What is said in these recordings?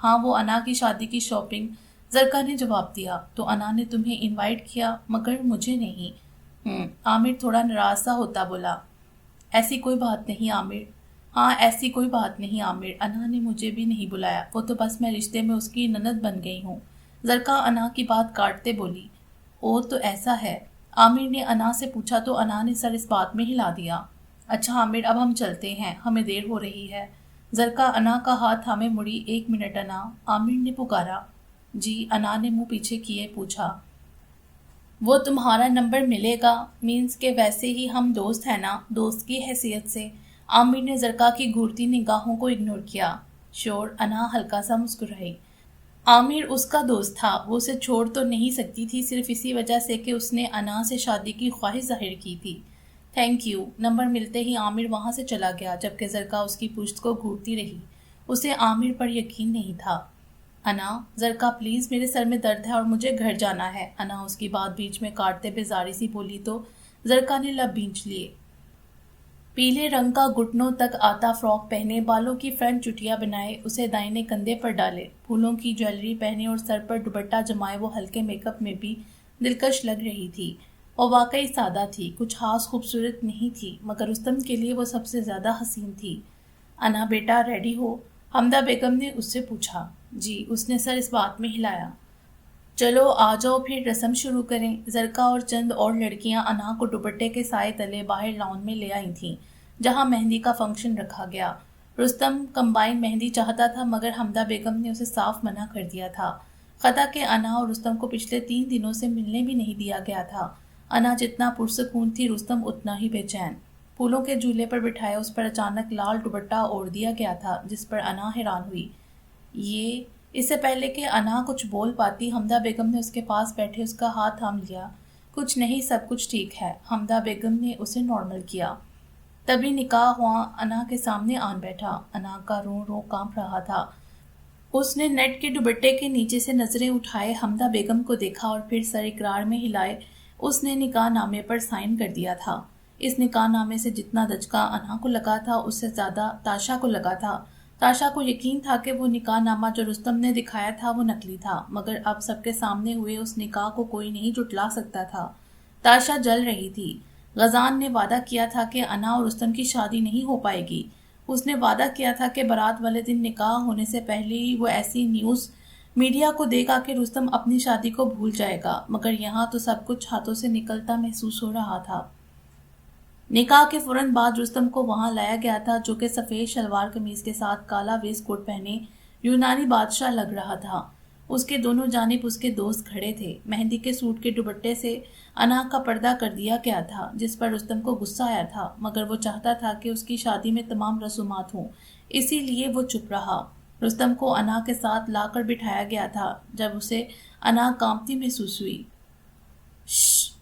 ہاں وہ انا کی شادی کی شاپنگ، زرکا نے جواب دیا۔ تو انا نے تمہیں انوائٹ کیا مگر مجھے نہیں۔ عامر تھوڑا ناراض سا ہوتا بولا، ایسی کوئی بات نہیں عامر۔ ہاں ایسی کوئی بات نہیں عامر، انا نے مجھے بھی نہیں بلایا، وہ تو بس میں رشتے میں اس کی نند بن گئی ہوں۔ زرکا انا کی بات کاٹتے بولی، او تو ایسا ہے؟ عامر نے انا سے پوچھا تو انا نے سر اس بات میں ہلا دیا۔ اچھا عامر اب ہم چلتے ہیں، ہمیں دیر ہو رہی ہے۔ زرکا انا کا ہاتھ تھامے مڑی۔ ایک منٹ انا، عامر نے پکارا۔ جی؟ انا نے منہ پیچھے کیے پوچھا۔ وہ تمہارا نمبر ملے گا؟ مینس کہ ویسے ہی ہم دوست ہیں نا، دوست کی حیثیت سے۔ عامر نے زرکا کی گھورتی نگاہوں کو اگنور کیا۔ شور؟ انا ہلکا سا مسکرائی۔ عامر اس کا دوست تھا، وہ اسے چھوڑ تو نہیں سکتی تھی صرف اسی وجہ سے کہ اس نے انا سے شادی کی خواہش ظاہر کی تھی۔ Thank you. نمبر ملتے ہی عامر وہاں سے چلا گیا جبکہ زرکا اس کی پشت کو گھورتی رہی۔ اسے عامر پر یقین نہیں تھا۔ انا، زرکا پلیز میرے سر میں درد ہے اور مجھے گھر جانا ہے۔ انا اس کی بات بیچ میں کاٹتے بیزاری سی بولی تو زرکا نے لب بھینچ لیے۔ پیلے رنگ کا گھٹنوں تک آتا فراک پہنے، بالوں کی فرنٹ چٹیاں بنائے، اسے دائیں کندھے پر ڈالے، پھولوں کی جویلری پہنے اور سر پر دوپٹہ جمائے وہ ہلکے میک اپ میں بھی دلکش لگ رہی تھی۔ وہ واقعی سادہ تھی، کچھ خاص خوبصورت نہیں تھی مگر رستم کے لیے وہ سب سے زیادہ حسین تھی۔ انا بیٹا ریڈی ہو؟ حمدہ بیگم نے اس سے پوچھا۔ جی، اس نے سر اس بات میں ہلایا۔ چلو آ جاؤ پھر رسم شروع کریں۔ زرکا اور چند اور لڑکیاں انا کو دوپٹے کے سائے تلے باہر لان میں لے آئی تھیں جہاں مہندی کا فنکشن رکھا گیا۔ رستم کمبائن مہندی چاہتا تھا مگر حمدہ بیگم نے اسے صاف منع کر دیا تھا، خطا کہ انا اور رستم کو پچھلے 3 دنوں سے ملنے بھی نہیں دیا گیا تھا۔ انا جتنا پرسکون تھی رستم اتنا ہی بے چین۔ پھولوں کے جھولے پر بٹھائے اس پر اچانک لال دوپٹہ اوڑھ دیا گیا تھا جس پر انا حیران ہوئی۔ یہ اس سے پہلے کہ انا کچھ بول پاتی حمدہ بیگم نے اس کے پاس بیٹھے اس کا ہاتھ تھام لیا۔ کچھ نہیں، سب کچھ ٹھیک ہے۔ حمدہ بیگم نے اسے نارمل کیا۔ تبھی نکاح ہوا انا کے سامنے آن بیٹھا۔ انا کا رو رو کانپ رہا تھا۔ اس نے نیٹ کے دوپٹے کے نیچے سے نظریں اٹھائے حمدہ بیگم کو دیکھا اور پھر سر اقرار میں ہلائے۔ اس نے نکاح نامے پر سائن کر دیا تھا۔ اس نکاح نامے سے جتنا دھچکا انا کو لگا تھا اس سے زیادہ تاشا کو لگا تھا۔ تاشا کو یقین تھا کہ وہ نکاح نامہ جو رستم نے دکھایا تھا وہ نکلی تھا مگر اب سب کے سامنے ہوئے اس نکاح کو کوئی نہیں جھٹلا سکتا تھا۔ تاشا جل رہی تھی۔ غزان نے وعدہ کیا تھا کہ انا اور رستم کی شادی نہیں ہو پائے گی۔ اس نے وعدہ کیا تھا کہ بارات والے دن نکاح ہونے سے پہلے ہی وہ ایسی نیوز میڈیا کو دے گا کہ رستم اپنی شادی کو بھول جائے گا مگر یہاں تو سب کچھ ہاتھوں سے نکلتا محسوس ہو رہا تھا۔ نکاح کے فوراً بعد رستم کو وہاں لایا گیا تھا جو کہ سفید شلوار قمیض کے ساتھ کالا ویسٹ کوٹ پہنے یونانی بادشاہ لگ رہا تھا۔ اس کے دونوں جانب اس کے دوست کھڑے تھے۔ مہندی کے سوٹ کے دوپٹے سے انا کا پردہ کر دیا گیا تھا جس پر رستم کو غصہ آیا تھا مگر وہ چاہتا تھا کہ اس کی شادی میں تمام رسومات ہوں، اسی لیے وہ چپ رہا۔ رستم کو انا کے ساتھ لا کر بٹھایا گیا تھا جب اسے انا کانپتی محسوس ہوئی۔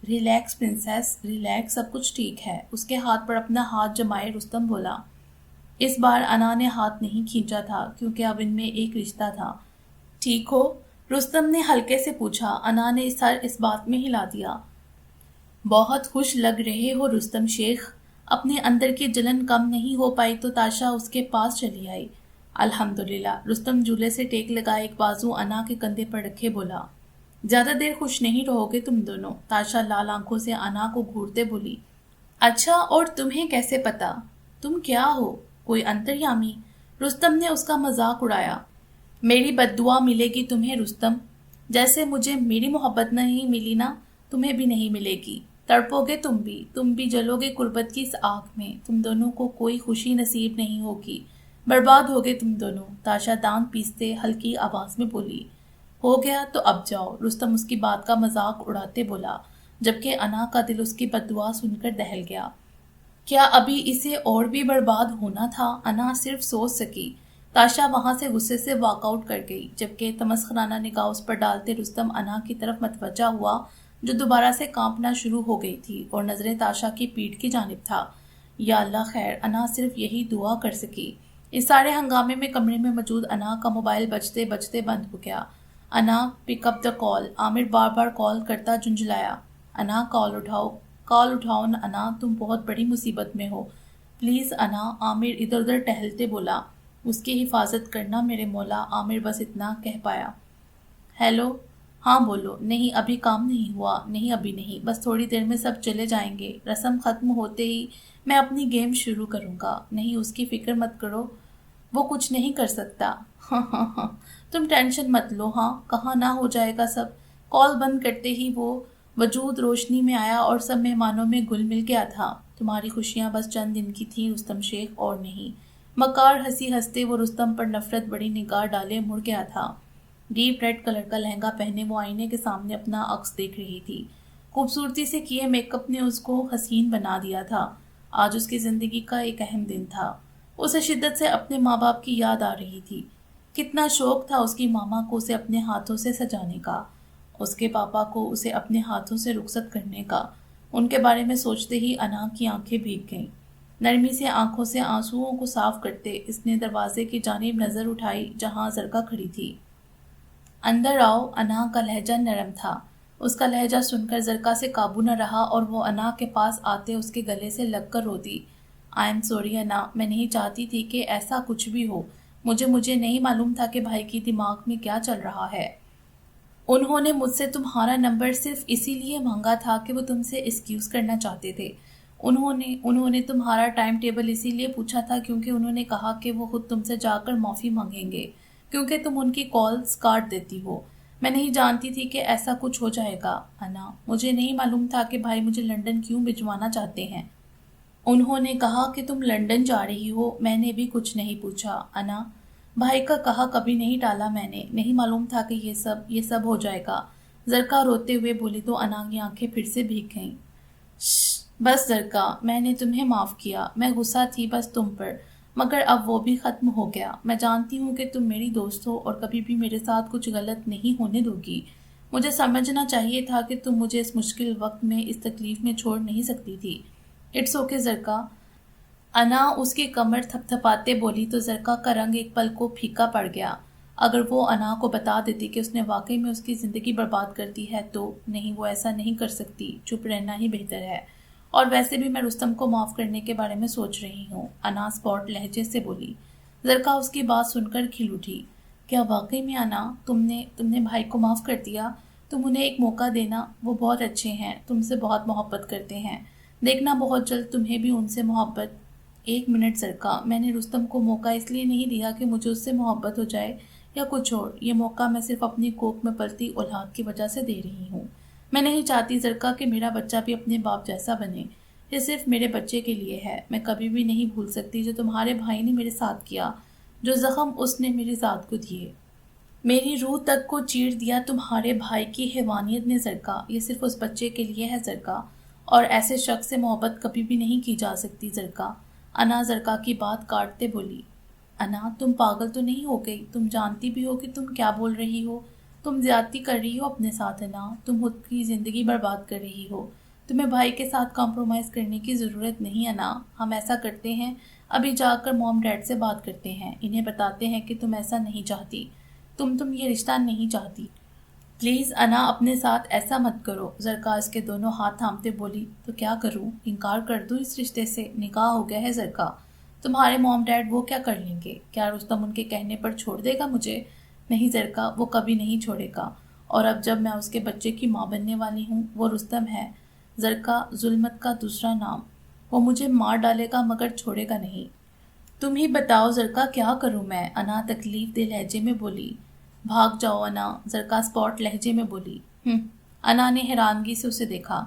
ریلیکس پرنسس، ریلیکس، سب کچھ ٹھیک ہے۔ اس کے ہاتھ پر اپنا ہاتھ جمائے رستم بولا۔ اس بار انا نے ہاتھ نہیں کھینچا تھا کیونکہ اب ان میں ایک رشتہ تھا۔ ٹھیک ہو؟ رستم نے ہلکے سے پوچھا۔ انا نے سر اس بات میں ہلا دیا۔ بہت خوش لگ رہے ہو رستم شیخ۔ اپنے اندر کی جلن کم نہیں ہو پائی تو تاشا اس کے پاس چلی آئی۔ الحمدللہ۔ رستم جھولے سے ٹیک لگائے ایک بازو انا کے کندھے پر رکھے بولا۔ زیادہ دیر خوش نہیں رہو گے تم دونوں، تاشا لال آنکھوں سے انا کو گھورتے بولی۔ اچھا، اور تمہیں کیسے پتا؟ تم کیا ہو، کوئی انتریامی؟ رستم نے اس کا مذاق اڑایا۔ میری بد دعا ملے گی تمہیں رستم، جیسے مجھے میری محبت نہیں ملی نا تمہیں بھی نہیں ملے گی۔ تڑپو گے تم بھی جلو گے غربت کی اس آگ میں، تم دونوں کو کوئی خوشی نصیب نہیں ہوگی، برباد ہوگے تم دونوں، تاشا دانت پیستے ہلکی آواز میں بولی۔ ہو گیا تو اب جاؤ، رستم اس کی بات کا مذاق اڑاتے بولا جبکہ انا کا دل اس کی بد دعا سن کر دہل گیا۔ کیا ابھی اسے اور بھی برباد ہونا تھا؟ انا صرف سوچ سکی۔ تاشا وہاں سے غصے سے واک آؤٹ کر گئی جبکہ تمسخرانہ نگاہ اس پر ڈالتے رستم انا کی طرف متوجہ ہوا جو دوبارہ سے کانپنا شروع ہو گئی تھی اور نظریں تاشا کی پیٹھ کی جانب تھا۔ یا اللہ خیر، انا صرف یہی دعا کر سکی۔ اس سارے ہنگامے میں کمرے میں موجود انا کا موبائل بجتے بجتے بند ہو گیا۔ انا پک اپ دا کال، عامر بار بار کال کرتا جھنجھلایا۔ انا کال اٹھاؤ انا، تم بہت بڑی مصیبت میں ہو، پلیز انا۔ عامر ادھر ادھر ٹہلتے بولا۔ اس کی حفاظت کرنا میرے مولا۔ عامر بس اتنا کہہ پایا۔ ہیلو، ہاں بولو۔ نہیں ابھی کام نہیں ہوا، نہیں ابھی نہیں، بس تھوڑی دیر میں سب چلے جائیں گے، رسم ختم ہوتے ہی میں اپنی گیم شروع کروں گا۔ نہیں اس کی فکر مت کرو، وہ کچھ نہیں کر سکتا۔ ہاں ہاں ہاں، تم ٹینشن مت لو۔ ہاں کہاں نہ ہو جائے گا سب۔ کال بند کرتے ہی وہ وجود روشنی میں آیا اور سب مہمانوں میں گل مل گیا تھا۔ تمہاری خوشیاں بس چند دن کی تھیں رستم شیخ، اور نہیں۔ مکار ہنسی ہنستے وہ رستم پر نفرت بڑی نگاہ ڈالے مڑ گیا تھا۔ ڈیپ ریڈ کلر کا لہنگا پہنے وہ آئینے کے سامنے اپنا عکس دیکھ رہی تھی۔ خوبصورتی سے کیے میک اپ نے اس کو حسین بنا دیا تھا۔ آج اس کی زندگی کا ایک اہم دن تھا۔ اسے شدت سے اپنے ماں باپ کی یاد آ رہی تھی۔ کتنا شوق تھا اس کی ماما کو اسے اپنے ہاتھوں سے سجانے کا، اس کے پاپا کو اسے اپنے ہاتھوں سے رخصت کرنے کا۔ ان کے بارے میں سوچتے ہی انا کی آنکھیں بھیگ گئیں۔ نرمی سے آنکھوں سے آنسوؤں کو صاف کرتے اس نے دروازے کی جانب نظر اٹھائی جہاں زرکا کھڑی تھی۔ اندر آؤ۔ انا کا لہجہ نرم تھا۔ اس کا لہجہ سن کر زرکا سے قابو نہ رہا اور وہ انا کے پاس آتے اس کے گلے سے لگ کر روتی۔ آئی ایم سوری انا، میں نہیں چاہتی تھی کہ ایسا کچھ بھی ہو۔ مجھے نہیں معلوم تھا کہ بھائی کی دماغ میں کیا چل رہا ہے۔ انہوں نے مجھ سے تمہارا نمبر صرف اسی لیے مانگا تھا کہ وہ تم سے ایکسکیوز کرنا چاہتے تھے۔ انہوں نے تمہارا ٹائم ٹیبل اسی لیے پوچھا تھا کیونکہ انہوں نے کہا کہ وہ خود تم سے جا کر معافی مانگیں گے کیونکہ تم ان کی کالز کاٹ دیتی ہو۔ میں نہیں جانتی تھی کہ ایسا کچھ ہو جائے گا انا۔ مجھے نہیں معلوم تھا کہ بھائی مجھے لندن کیوں بھجوانا چاہتے ہیں۔ انہوں نے کہا کہ تم لندن جا رہی ہو، میں نے بھی کچھ نہیں پوچھا انا۔ بھائی کا کہا کبھی نہیں ٹالا میں نے، نہیں معلوم تھا کہ یہ سب ہو جائے گا۔ زرکا روتے ہوئے بولی تو انا کی آنکھیں پھر سے بھیگ گئیں۔ بس زرکا، میں نے تمہیں معاف کیا، میں غصہ تھی بس تم پر، مگر اب وہ بھی ختم ہو گیا۔ میں جانتی ہوں کہ تم میری دوست ہو اور کبھی بھی میرے ساتھ کچھ غلط نہیں ہونے دو گی۔ مجھے سمجھنا چاہیے تھا کہ تم مجھے اس مشکل وقت میں اس تکلیف میں چھوڑ نہیں سکتی تھی۔ It's okay Zarka. انا اس کی کمر تھپ تھپاتے بولی تو زرکا کا رنگ ایک پل کو پھیکا پڑ گیا۔ اگر وہ انا کو بتا دیتی کہ اس نے واقعی میں اس کی زندگی برباد کر دی ہے تو نہیں، وہ ایسا نہیں کر سکتی، چپ رہنا ہی بہتر ہے۔ اور ویسے بھی میں رستم کو معاف کرنے کے بارے میں سوچ رہی ہوں، انا سپاٹ لہجے سے بولی۔ زرکا اس کی بات سن کر کھل اٹھی۔ کیا واقعی میں انا تم نے بھائی کو معاف کر دیا؟ تم انہیں ایک موقع دینا، وہ بہت اچھے ہیں، تم سے بہت محبت کرتے ہیں، دیکھنا بہت جلد تمہیں بھی ان سے محبت۔ ایک منٹ زرکا، میں نے رستم کو موقع اس لیے نہیں دیا کہ مجھے اس سے محبت ہو جائے یا کچھ اور، یہ موقع میں صرف اپنی کوکھ میں پلتی اولاد کی وجہ سے دے رہی ہوں۔ میں نہیں چاہتی زرکا کہ میرا بچہ بھی اپنے باپ جیسا بنے، یہ صرف میرے بچے کے لیے ہے۔ میں کبھی بھی نہیں بھول سکتی جو تمہارے بھائی نے میرے ساتھ کیا، جو زخم اس نے میری ذات کو دیے، میری روح تک کو چیر دیا تمہارے بھائی کی حیوانیت نے زرکا، یہ صرف اس بچے کے لیے ہے زرکا، اور ایسے شخص سے محبت کبھی بھی نہیں کی جا سکتی زرکا۔ انا زرکا کی بات کاٹتے بولی۔ انا تم پاگل تو نہیں ہو گئی؟ تم جانتی بھی ہو کہ تم کیا بول رہی ہو؟ تم زیادتی کر رہی ہو اپنے ساتھ انا، تم خود کی زندگی برباد کر رہی ہو۔ تمہیں بھائی کے ساتھ کمپرومائز کرنے کی ضرورت نہیں انا، ہم ایسا کرتے ہیں، ابھی جا کر موم ڈیڈ سے بات کرتے ہیں، انہیں بتاتے ہیں کہ تم ایسا نہیں چاہتی، تم یہ رشتہ نہیں چاہتی۔ پلیز انا اپنے ساتھ ایسا مت کرو۔ زرکا اس کے دونوں ہاتھ تھامتے بولی تو کیا کروں، انکار کر دوں اس رشتے سے؟ نکاح ہو گیا ہے زرکا، تمہارے موم ڈیڈ وہ کیا کر لیں گے؟ کیا رستم ان کے کہنے پر چھوڑ دے گا مجھے؟ نہیں زرکا، وہ کبھی نہیں چھوڑے گا، اور اب جب میں اس کے بچے کی ماں بننے والی ہوں، وہ رستم ہے زرکا، ظلمت کا دوسرا نام، وہ مجھے مار ڈالے گا مگر چھوڑے گا نہیں۔ تم ہی بتاؤ زرکا کیا کروں میں؟ انا تکلیف دہ لہجے میں بولی۔ بھاگ جاؤ انا، زرکا سپاٹ لہجے میں بولی۔ انا نے حیرانگی سے اسے دیکھا۔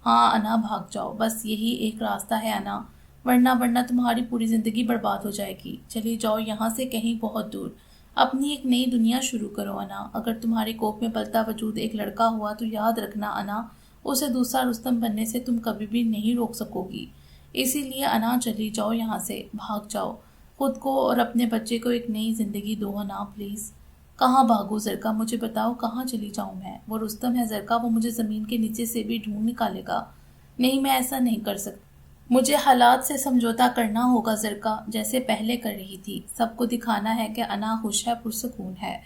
ہاں انا بھاگ جاؤ، بس یہی ایک راستہ ہے انا، ورنہ تمہاری پوری زندگی برباد ہو جائے گی۔ چلی جاؤ یہاں سے کہیں بہت دور، اپنی ایک نئی دنیا شروع کرو انا۔ اگر تمہاری کوکھ میں پلتا وجود ایک لڑکا ہوا تو یاد رکھنا انا، اسے دوسرا رستم بننے سے تم کبھی بھی نہیں روک سکو گی۔ اسی لیے انا چلی جاؤ یہاں سے، بھاگ جاؤ، خود کو اور اپنے بچے کو ایک نئی زندگی دو انا پلیز۔ کہاں بھاگو زرکا، مجھے بتاؤ کہاں چلی جاؤں میں؟ وہ رستم ہے زرکا، وہ مجھے زمین کے نیچے سے بھی ڈھونڈ نکالے گا۔ نہیں میں ایسا نہیں کر سکتی، مجھے حالات سے سمجھوتا کرنا ہوگا زرکا، جیسے پہلے کر رہی تھی۔ سب کو دکھانا ہے کہ انا خوش ہے، پرسکون ہے،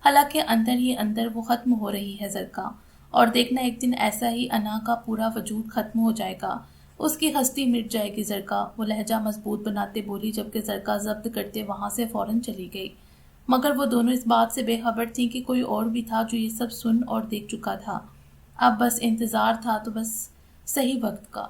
حالانکہ اندر ہی اندر وہ ختم ہو رہی ہے زرکا، اور دیکھنا ایک دن ایسا ہی انا کا پورا وجود ختم ہو جائے گا، اس کی ہستی مٹ جائے گی زرکا، وہ لہجہ مضبوط بناتے بولی، جبکہ زرکا ضبط کرتے وہاں سے فوراً چلی گئی۔ مگر وہ دونوں اس بات سے بے خبر تھیں کہ کوئی اور بھی تھا جو یہ سب سن اور دیکھ چکا تھا۔ اب بس انتظار تھا، تو بس صحیح وقت کا۔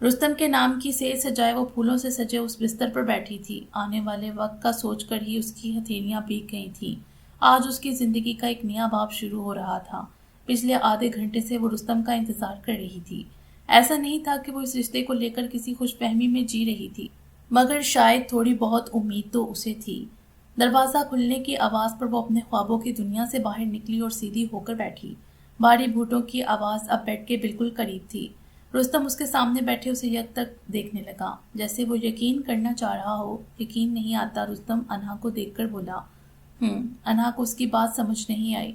رستم کے نام کی سیج سجائے وہ پھولوں سے سجے اس بستر پر بیٹھی تھی۔ آنے والے وقت کا سوچ کر ہی اس کی ہتھیلیاں بھیگ گئی تھیں۔ آج اس کی زندگی کا ایک نیا باب شروع ہو رہا تھا۔ پچھلے آدھے گھنٹے سے وہ رستم کا انتظار کر رہی تھی۔ ایسا نہیں تھا کہ وہ اس رشتے کو لے کر کسی خوش فہمی میں جی رہی تھی، مگر شاید تھوڑی بہت امید تو اسے تھی۔ دروازہ کھلنے کی آواز پر وہ اپنے خوابوں کی دنیا سے باہر نکلی اور سیدھی ہو کر بیٹھی۔ بھاری بھوٹوں کی آواز اب بیڈ کے بالکل قریب تھی۔ رستم اس کے سامنے بیٹھے اسے یک تک دیکھنے لگا، جیسے وہ یقین کرنا چاہ رہا ہو۔ یقین نہیں آتا، رستم انہا کو دیکھ کر بولا۔ انہا کو اس کی بات سمجھ نہیں آئی۔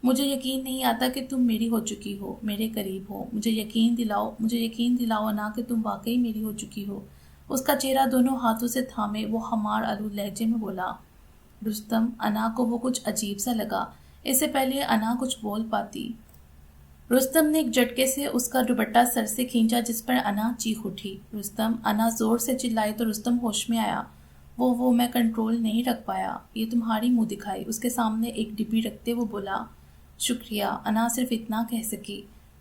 مجھے یقین نہیں آتا کہ تم میری ہو چکی ہو، میرے قریب ہو۔ مجھے یقین دلاؤ انہا کہ تم واقعی میری ہو چکی ہو۔ اس کا چہرہ دونوں ہاتھوں سے تھامے وہ خمار آلود لہجے میں بولا۔ رستم، انہا کو وہ کچھ عجیب سا لگا۔ اس سے پہلے انہا کچھ بول پاتی۔ رستم نے ایک جھٹکے سے اس کا دوپٹہ سر سے کھینچا، جس پر انہا چیخ اٹھی۔ رستم! انہا زور سے چلائی تو رستم ہوش میں آیا۔ وہ میں کنٹرول نہیں رکھ پایا، یہ تمہاری منہ دکھائی۔ اس کے سامنے ایک ڈبی رکھتے وہ بولا۔ شکریہ، انہا صرف اتنا کہہ سکی۔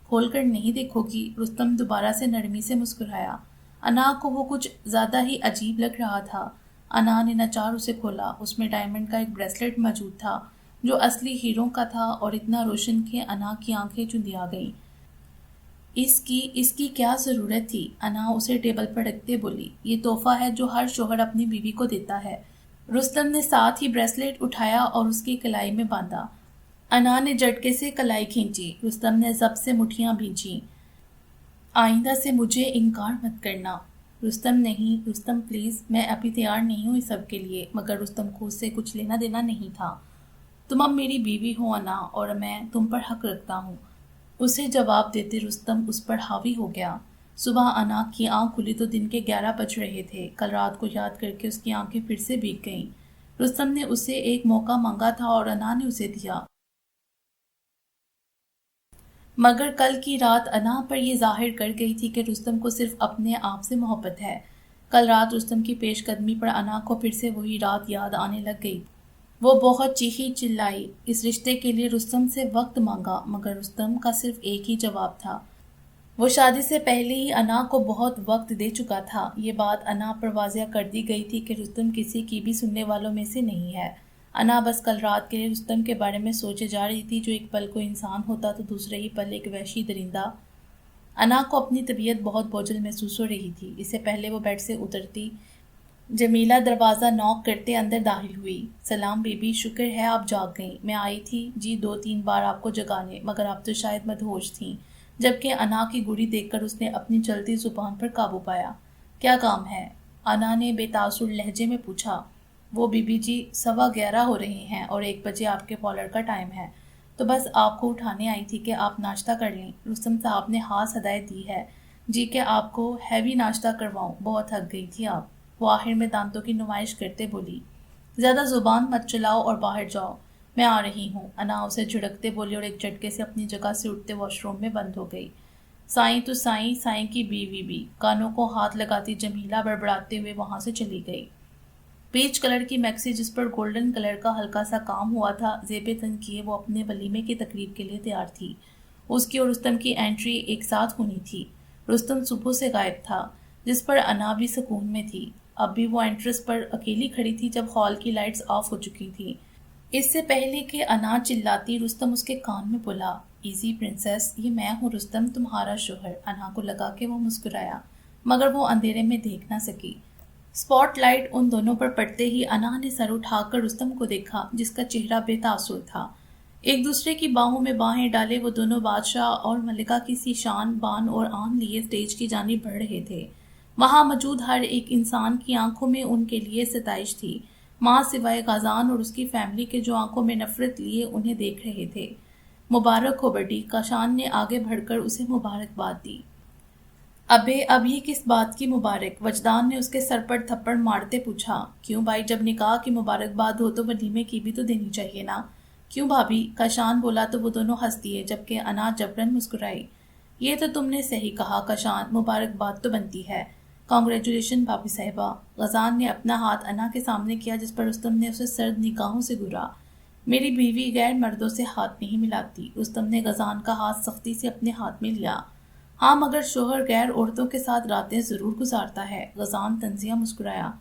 کھول کر نہیں دیکھو گی؟ رستم دوبارہ سے نرمی سے مسکرایا۔ انہا کو وہ کچھ زیادہ ہی عجیب لگ رہا تھا۔ انہا نے ناچار اسے کھولا۔ اس میں ڈائمنڈ کا ایک بریسلٹ موجود تھا، جو اصلی ہیروں کا تھا اور اتنا روشن کہ انہا کی آنکھیں چندیا گئیں۔ اس کی کیا ضرورت تھی؟ انہا اسے ٹیبل پر رکھتے بولی۔ یہ تحفہ ہے جو ہر شوہر اپنی بیوی کو دیتا ہے۔ رستم نے ساتھ ہی بریسلٹ اٹھایا اور اس کی کلائی میں باندھا۔ انہا نے جھٹکے سے کلائی کھینچی۔ رستم نے ضبط سے مٹھیاں بھینچیں۔ آئندہ سے مجھے انکار مت کرنا۔ رستم نہیں، رستم پلیز، میں ابھی تیار نہیں ہوں اس سب کے لیے۔ مگر رستم کو اس سے کچھ لینا دینا نہیں تھا۔ تم اب میری بیوی ہو انہا، اور میں تم پر حق رکھتا ہوں۔ اسے جواب دیتے رستم اس پر حاوی ہو گیا۔ صبح انہا کی آنکھ کھلی تو دن کے 11 بج رہے تھے۔ کل رات کو یاد کر کے اس کی آنکھیں پھر سے بھیگ گئیں۔ رستم نے اسے ایک موقع مانگا تھا اور انہا نے اسے دیا، مگر کل کی رات انہا پر یہ ظاہر کر گئی تھی کہ رستم کو صرف اپنے آپ سے محبت ہے۔ کل رات رستم کی پیش قدمی پر انہا کو پھر سے وہی رات یاد آنے لگ گئی۔ وہ بہت چیخی چلائی، اس رشتے کے لیے رستم سے وقت مانگا، مگر رستم کا صرف ایک ہی جواب تھا۔ وہ شادی سے پہلے ہی انہا کو بہت وقت دے چکا تھا۔ یہ بات انہا پر واضح کر دی گئی تھی کہ رستم کسی کی بھی سننے والوں میں سے نہیں ہے۔ انہا بس کل رات کے لیے رستم کے بارے میں سوچے جا رہی تھی، جو ایک پل کو انسان ہوتا تو دوسرے ہی پل ایک وحشی درندہ۔ انہا کو اپنی طبیعت بہت بوجھل محسوس ہو رہی تھی۔ اس سے پہلے وہ بیڈ سے اترتی، جمیلہ دروازہ نوک کرتے اندر داخل ہوئی۔ سلام بی بی، شکر ہے آپ جاگ گئیں۔ میں آئی تھی جی 2-3 بار آپ کو جگانے، مگر آپ تو شاید مدہوش تھیں۔ جبکہ انہا کی گھڑی دیکھ کر اس نے اپنی چلتی زبان پر قابو پایا۔ کیا کام ہے؟ انہا نے بے تاثر لہجے میں پوچھا۔ وہ بی بی جی 11:15 ہو رہے ہیں اور 1 بجے آپ کے پارلر کا ٹائم ہے، تو بس آپ کو اٹھانے آئی تھی کہ آپ ناشتہ کر لیں۔ رستم صاحب نے خاص ہدایت دی ہے جی کہ آپ کو ہیوی ناشتہ کرواؤں، بہت تھک گئی تھی آپ۔ وہ آخر میں دانتوں کی نمائش کرتے بولی۔ زیادہ زبان مت چلاؤ اور باہر جاؤ، میں آ رہی ہوں۔ انہا اسے جھڑکتے بولی اور ایک جھٹکے سے اپنی جگہ سے اٹھتے واش روم میں بند ہو گئی۔ سائیں تو سائیں، سائیں کی بیوی بھی، کانوں کو ہاتھ لگاتی جمیلہ بڑبڑاتے ہوئے وہاں سے چلی گئی۔ پیچ کلر کی میکسی جس پر گولڈن کلر کا ہلکا سا کام ہوا تھا، زیب تن کیے وہ اپنے ولیمے کی تقریب کے لیے تیار تھی۔ اس کی اور رستم کی انٹری ایک ساتھ ہونی تھی۔ رستم صبح سے غائب تھا، جس پر انہا بھی سکون میں تھی۔ اب بھی وہ انٹرس پر اکیلی کھڑی تھی جب ہال کی لائٹس آف ہو چکی تھیں۔ اس سے پہلے کہ انہا چلاتی، رستم اس کے کان میں بولا، ایزی پرنسس، یہ میں ہوں رستم، تمہارا شوہر۔ انہا کو لگا کہ وہ مسکرایا، مگر وہ اندھیرے میں دیکھ نہ سکی۔ سپاٹ لائٹ ان دونوں پر پڑتے ہی انہا نے سر اٹھا کر رستم کو دیکھا، جس کا چہرہ بے تاثر تھا۔ ایک دوسرے کی باہوں میں باہیں ڈالے وہ دونوں بادشاہ اور ملکہ کی سی شان بان اور آن لیے اسٹیج کی جانب بڑھ رہے تھے۔ وہاں موجود ہر ایک انسان کی آنکھوں میں ان کے لیے ستائش تھی، ماں سوائے غازان اور اس کی فیملی کے، جو آنکھوں میں نفرت لیے انہیں دیکھ رہے تھے۔ مبارک ہو بڈی، کاشان نے آگے بڑھ کر اسے مبارکباد دی۔ اب یہ کس بات کی مبارک؟ وجدان نے اس کے سر پر تھپڑ مارتے پوچھا۔ کیوں بھائی، جب نکاح کی مبارکباد ہو تو ولیمے کی بھی تو دینی چاہیے نا؟ کیوں بھابھی؟ کاشان بولا تو وہ دونوں ہنس دیے، جبکہ انہا جبرن مسکرائی۔ یہ تو تم نے صحیح کہا کشان، مبارکباد تو بنتی ہے۔ کانگریچولیشن بھابھی صاحبہ۔ غزان نے اپنا ہاتھ انا کے سامنے کیا جس پر رستم نے اسے سرد نگاہوں سے گھورا۔ میری بیوی غیر مردوں سے ہاتھ نہیں ملاتی۔ رستم نے غزان کا ہاتھ سختی سے اپنے ہاتھ میں لیا۔ ہاں مگر شوہر غیر عورتوں کے ساتھ راتیں ضرور گزارتا ہے۔ غزان طنزیہ مسکرایا۔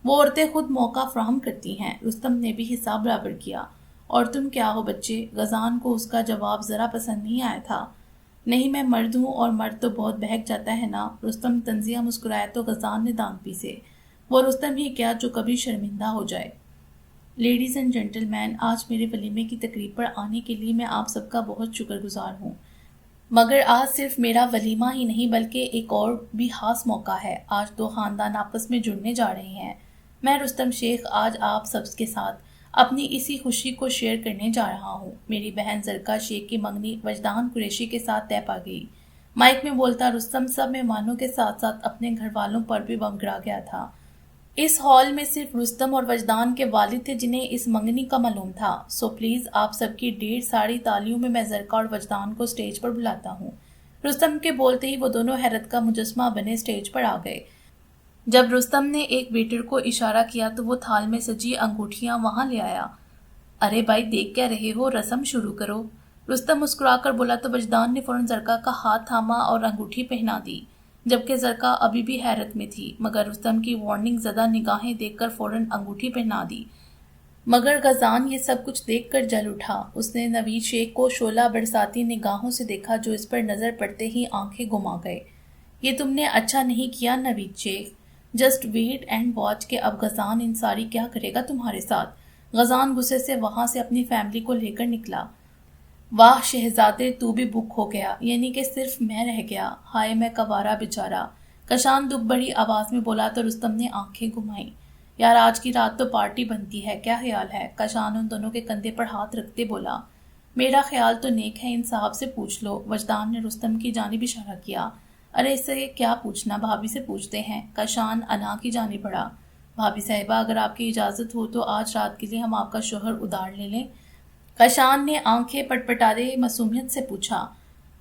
وہ عورتیں خود موقع فراہم کرتی ہیں۔ رستم نے بھی حساب برابر کیا۔ اور تم کیا ہو بچے؟ غزان کو اس کا جواب ذرا پسند نہیں آیا تھا۔ نہیں میں مرد ہوں، اور مرد تو بہت بہک جاتا ہے نا۔ رستم طنزیہ مسکرایا تو غزان نے دانت پیسے۔ وہ رستم ہی کیا جو کبھی شرمندہ ہو جائے۔ لیڈیز اینڈ جینٹل مین، آج میرے ولیمے کی تقریب پر آنے کے لیے میں آپ سب کا بہت شکر گزار ہوں، مگر آج صرف میرا ولیمہ ہی نہیں بلکہ ایک اور بھی خاص موقع ہے۔ آج دو خاندان آپس میں جڑنے جا رہے ہیں۔ میں رستم شیخ آج آپ سب کے ساتھ اپنی اسی خوشی کو شیئر کرنے جا رہا ہوں۔ میری بہن زرکا شیخ کی منگنی وجدان قریشی کے ساتھ طے پا گئی۔ مائک میں بولتا رستم سب مہمانوں کے ساتھ ساتھ اپنے گھر والوں پر بھی بنگڑا گیا تھا۔ اس ہال میں صرف رستم اور وجدان کے والد تھے جنہیں اس منگنی کا معلوم تھا۔ سو پلیز آپ سب کی ڈھیر ساری تالیوں میں زرکا اور وجدان کو سٹیج پر بلاتا ہوں۔ رستم کے بولتے ہی وہ دونوں حیرت کا مجسمہ بنے سٹیج پر آ گئے۔ جب رستم نے ایک ویٹر کو اشارہ کیا تو وہ تھال میں سجی انگوٹھیاں وہاں لے آیا۔ ارے بھائی دیکھ کیا رہے ہو، رسم شروع کرو۔ رستم مسکرا کر بولا تو وجدان نے فوراً زرکا کا ہاتھ تھاما اور انگوٹھی پہنا دی، جبکہ زرکا ابھی بھی حیرت میں تھی، مگر رستم کی وارننگ زدہ نگاہیں دیکھ کر فوراً انگوٹھی پہنا دی۔ مگر غزان یہ سب کچھ دیکھ کر جل اٹھا۔ اس نے نوید شیخ کو شعلہ برساتی نگاہوں سے دیکھا جو اس پر نظر پڑتے ہی آنکھیں گما گئے۔ یہ تم نے اچھا نہیں کیا نوید شیخ، جسٹ ویٹ اینڈ واچ کہ اب غزان انصاری کیا کرے گا تمہارے ساتھ۔ غزان غصے سے وہاں سے اپنی فیملی کو لے کر نکلا۔ واہ شہزادے تو بھی بک ہو گیا، یعنی کہ صرف میں رہ گیا، ہائے میں کوارا بیچارہ۔ کشان دکھ بڑی آواز میں بولا تو رستم نے آنکھیں گھمائیں۔ یار آج کی رات تو پارٹی بنتی ہے، کیا خیال ہے؟ کشان ان دونوں کے کندھے پر ہاتھ رکھتے بولا۔ میرا خیال تو نیک ہے، ان صاحب سے پوچھ لو۔ وجدان نے رستم کی جانب اشارہ کیا۔ ارے اس سے کیا پوچھنا، بھابھی سے پوچھتے ہیں۔ کشان انا کی جانب بڑھا۔ بھابھی صاحبہ اگر آپ کی اجازت ہو تو آج رات کے لیے ہم آپ کا شوہر ادھار لے لیں۔ کشان نے آنکھیں پٹپٹارے معصومیت سے پوچھا۔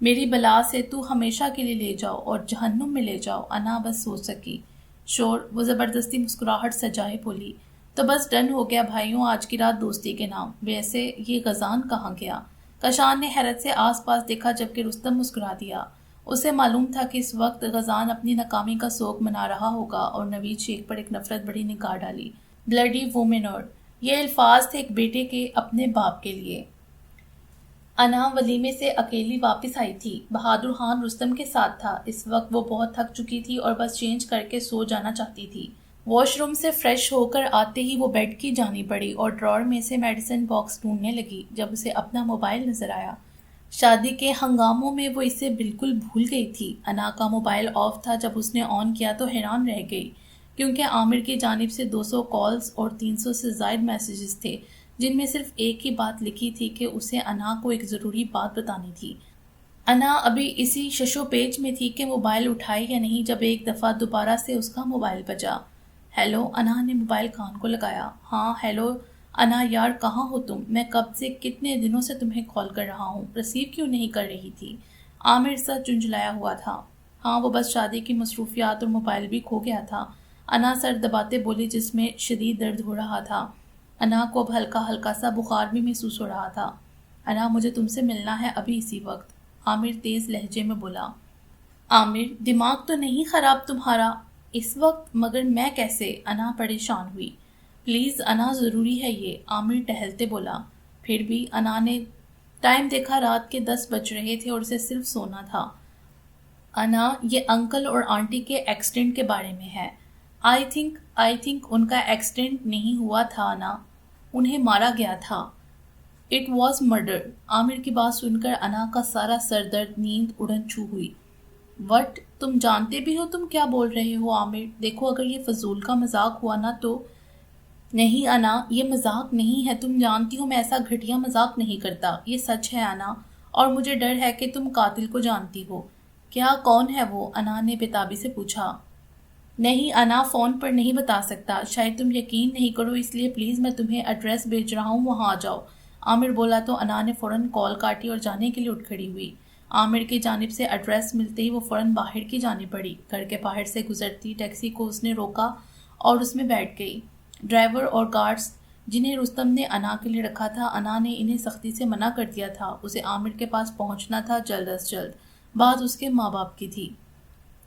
میری بلا سے تو ہمیشہ کے لیے لے جاؤ اور جہنم میں لے جاؤ، انا بس سوچ سکی۔ شور وہ زبردستی مسکراہٹ سجائے بولی۔ تو بس ڈن ہو گیا بھائیوں، آج کی رات دوستی کے نام۔ ویسے یہ غزان کہاں گیا؟ کشان نے حیرت سے آس پاس دیکھا جبکہ رستم مسکرا دیا۔ اسے معلوم تھا کہ اس وقت غزان اپنی ناکامی کا سوگ منا رہا ہوگا، اور نوید شیخ پر ایک نفرت بڑی نگاہ ڈالی۔ بلڈی وومن، اور یہ الفاظ تھے ایک بیٹے کے اپنے باپ کے لیے۔ انا ولیمے سے اکیلی واپس آئی تھی۔ بہادر خان رستم کے ساتھ تھا۔ اس وقت وہ بہت تھک چکی تھی اور بس چینج کر کے سو جانا چاہتی تھی۔ واش روم سے فریش ہو کر آتے ہی وہ بیڈ کی جانی پڑی اور ڈراور میں سے میڈیسن باکس ڈھونڈنے لگی جب اسے اپنا موبائل نظر آیا۔ شادی کے ہنگاموں میں وہ اسے بالکل بھول گئی تھی۔ انا کا موبائل آف تھا۔ جب اس نے آن کیا تو حیران رہ گئی، کیونکہ عامر کی جانب سے 200 کالز اور 300 سے زائد میسیجز تھے، جن میں صرف ایک ہی بات لکھی تھی کہ اسے انا کو ایک ضروری بات بتانی تھی۔ انا ابھی اسی ششو پیچ میں تھی کہ موبائل اٹھائے یا نہیں جب ایک دفعہ دوبارہ سے اس کا موبائل بجا۔ ہیلو، انا نے موبائل کان کو لگایا۔ ہاں ہیلو انا، یار کہاں ہو تم؟ میں کب سے کتنے دنوں سے تمہیں کال کر رہا ہوں، ریسیو کیوں نہیں کر رہی تھی؟ عامر سا چنچلایا ہوا تھا۔ ہاں وہ بس شادی کی مصروفیات اور موبائل بھی کھو گیا تھا، انا سر دباتے بولی جس میں شدید درد ہو رہا تھا۔ انا کو اب ہلکا ہلکا سا بخار بھی محسوس ہو رہا تھا۔ انا مجھے تم سے ملنا ہے ابھی اسی وقت، عامر تیز لہجے میں بولا۔ عامر دماغ تو نہیں خراب تمہارا؟ اس وقت مگر میں کیسے؟ انا پریشان ہوئی۔ پلیز انا ضروری ہے یہ، عامر ٹہلتے بولا۔ پھر بھی انا نے ٹائم دیکھا، رات کے 10 بج رہے تھے اور اسے صرف سونا تھا۔ انا یہ انکل اور آنٹی کے ایکسیڈنٹ کے بارے میں ہے۔ آئی تھنک ان کا ایکسیڈنٹ نہیں ہوا تھا انا، انہیں مارا گیا تھا۔ It was murder. عامر کی بات سن کر انا کا سارا سر درد، نیند اڑن چھو ہوئی۔ وٹ؟ تم جانتے بھی ہو تم کیا بول رہے ہو عامر؟ دیکھو اگر یہ فضول کا مذاق ہوا نا تو… نہیں انا یہ مذاق نہیں ہے، تم جانتی ہو میں ایسا گھٹیا مذاق نہیں کرتا، یہ سچ ہے انا، اور مجھے ڈر ہے کہ تم قاتل کو جانتی ہو۔ کیا کون ہے وہ؟ انا نے بےتابی سے پوچھا۔ نہیں انا فون پر نہیں بتا سکتا، شاید تم یقین نہیں کرو، اس لیے پلیز میں تمہیں ایڈریس بھیج رہا ہوں، وہاں آ جاؤ۔ عامر بولا تو انا نے فوراً کال کاٹی اور جانے کے لیے اٹھ کھڑی ہوئی۔ عامر کی جانب سے ایڈریس ملتے ہی وہ فوراً باہر کی جانب بڑھی. گھر کے باہر سے گزرتی ٹیکسی کو اس نے روکا اور اس میں بیٹھ گئی. ڈرائیور اور گارڈز جنہیں رستم نے انا کے لیے رکھا تھا، انا نے انہیں سختی سے منع کر دیا تھا. اسے عامر کے پاس پہنچنا تھا جلد از جلد. بات اس کے ماں باپ کی تھی.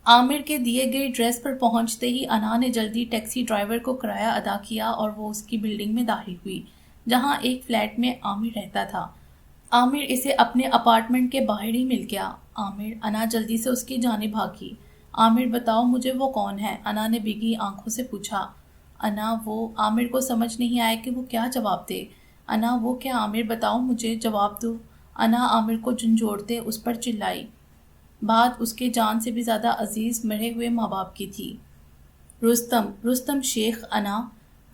عامر کے دیے گئے ایڈریس پر پہنچتے ہی انا نے جلدی ٹیکسی ڈرائیور کو کرایہ ادا کیا اور وہ اس کی بلڈنگ میں داخل ہوئی جہاں ایک فلیٹ میں عامر رہتا تھا. عامر اسے اپنے اپارٹمنٹ کے باہر ہی مل گیا. عامر انا جلدی سے اس کی جانب بھاگی. عامر بتاؤ مجھے وہ کون ہے؟ انا نے بھیگی آنکھوں سے پوچھا. انا وہ عامر کو سمجھ نہیں آیا کہ وہ کیا جواب دے. انا وہ کیا؟ عامر بتاؤ مجھے، جواب دو. انا عامر کو جھنجھوڑتے اس پر چلائی. بات اس کے جان سے بھی زیادہ عزیز مرے ہوئے ماں باپ کی تھی. رستم شیخ. انا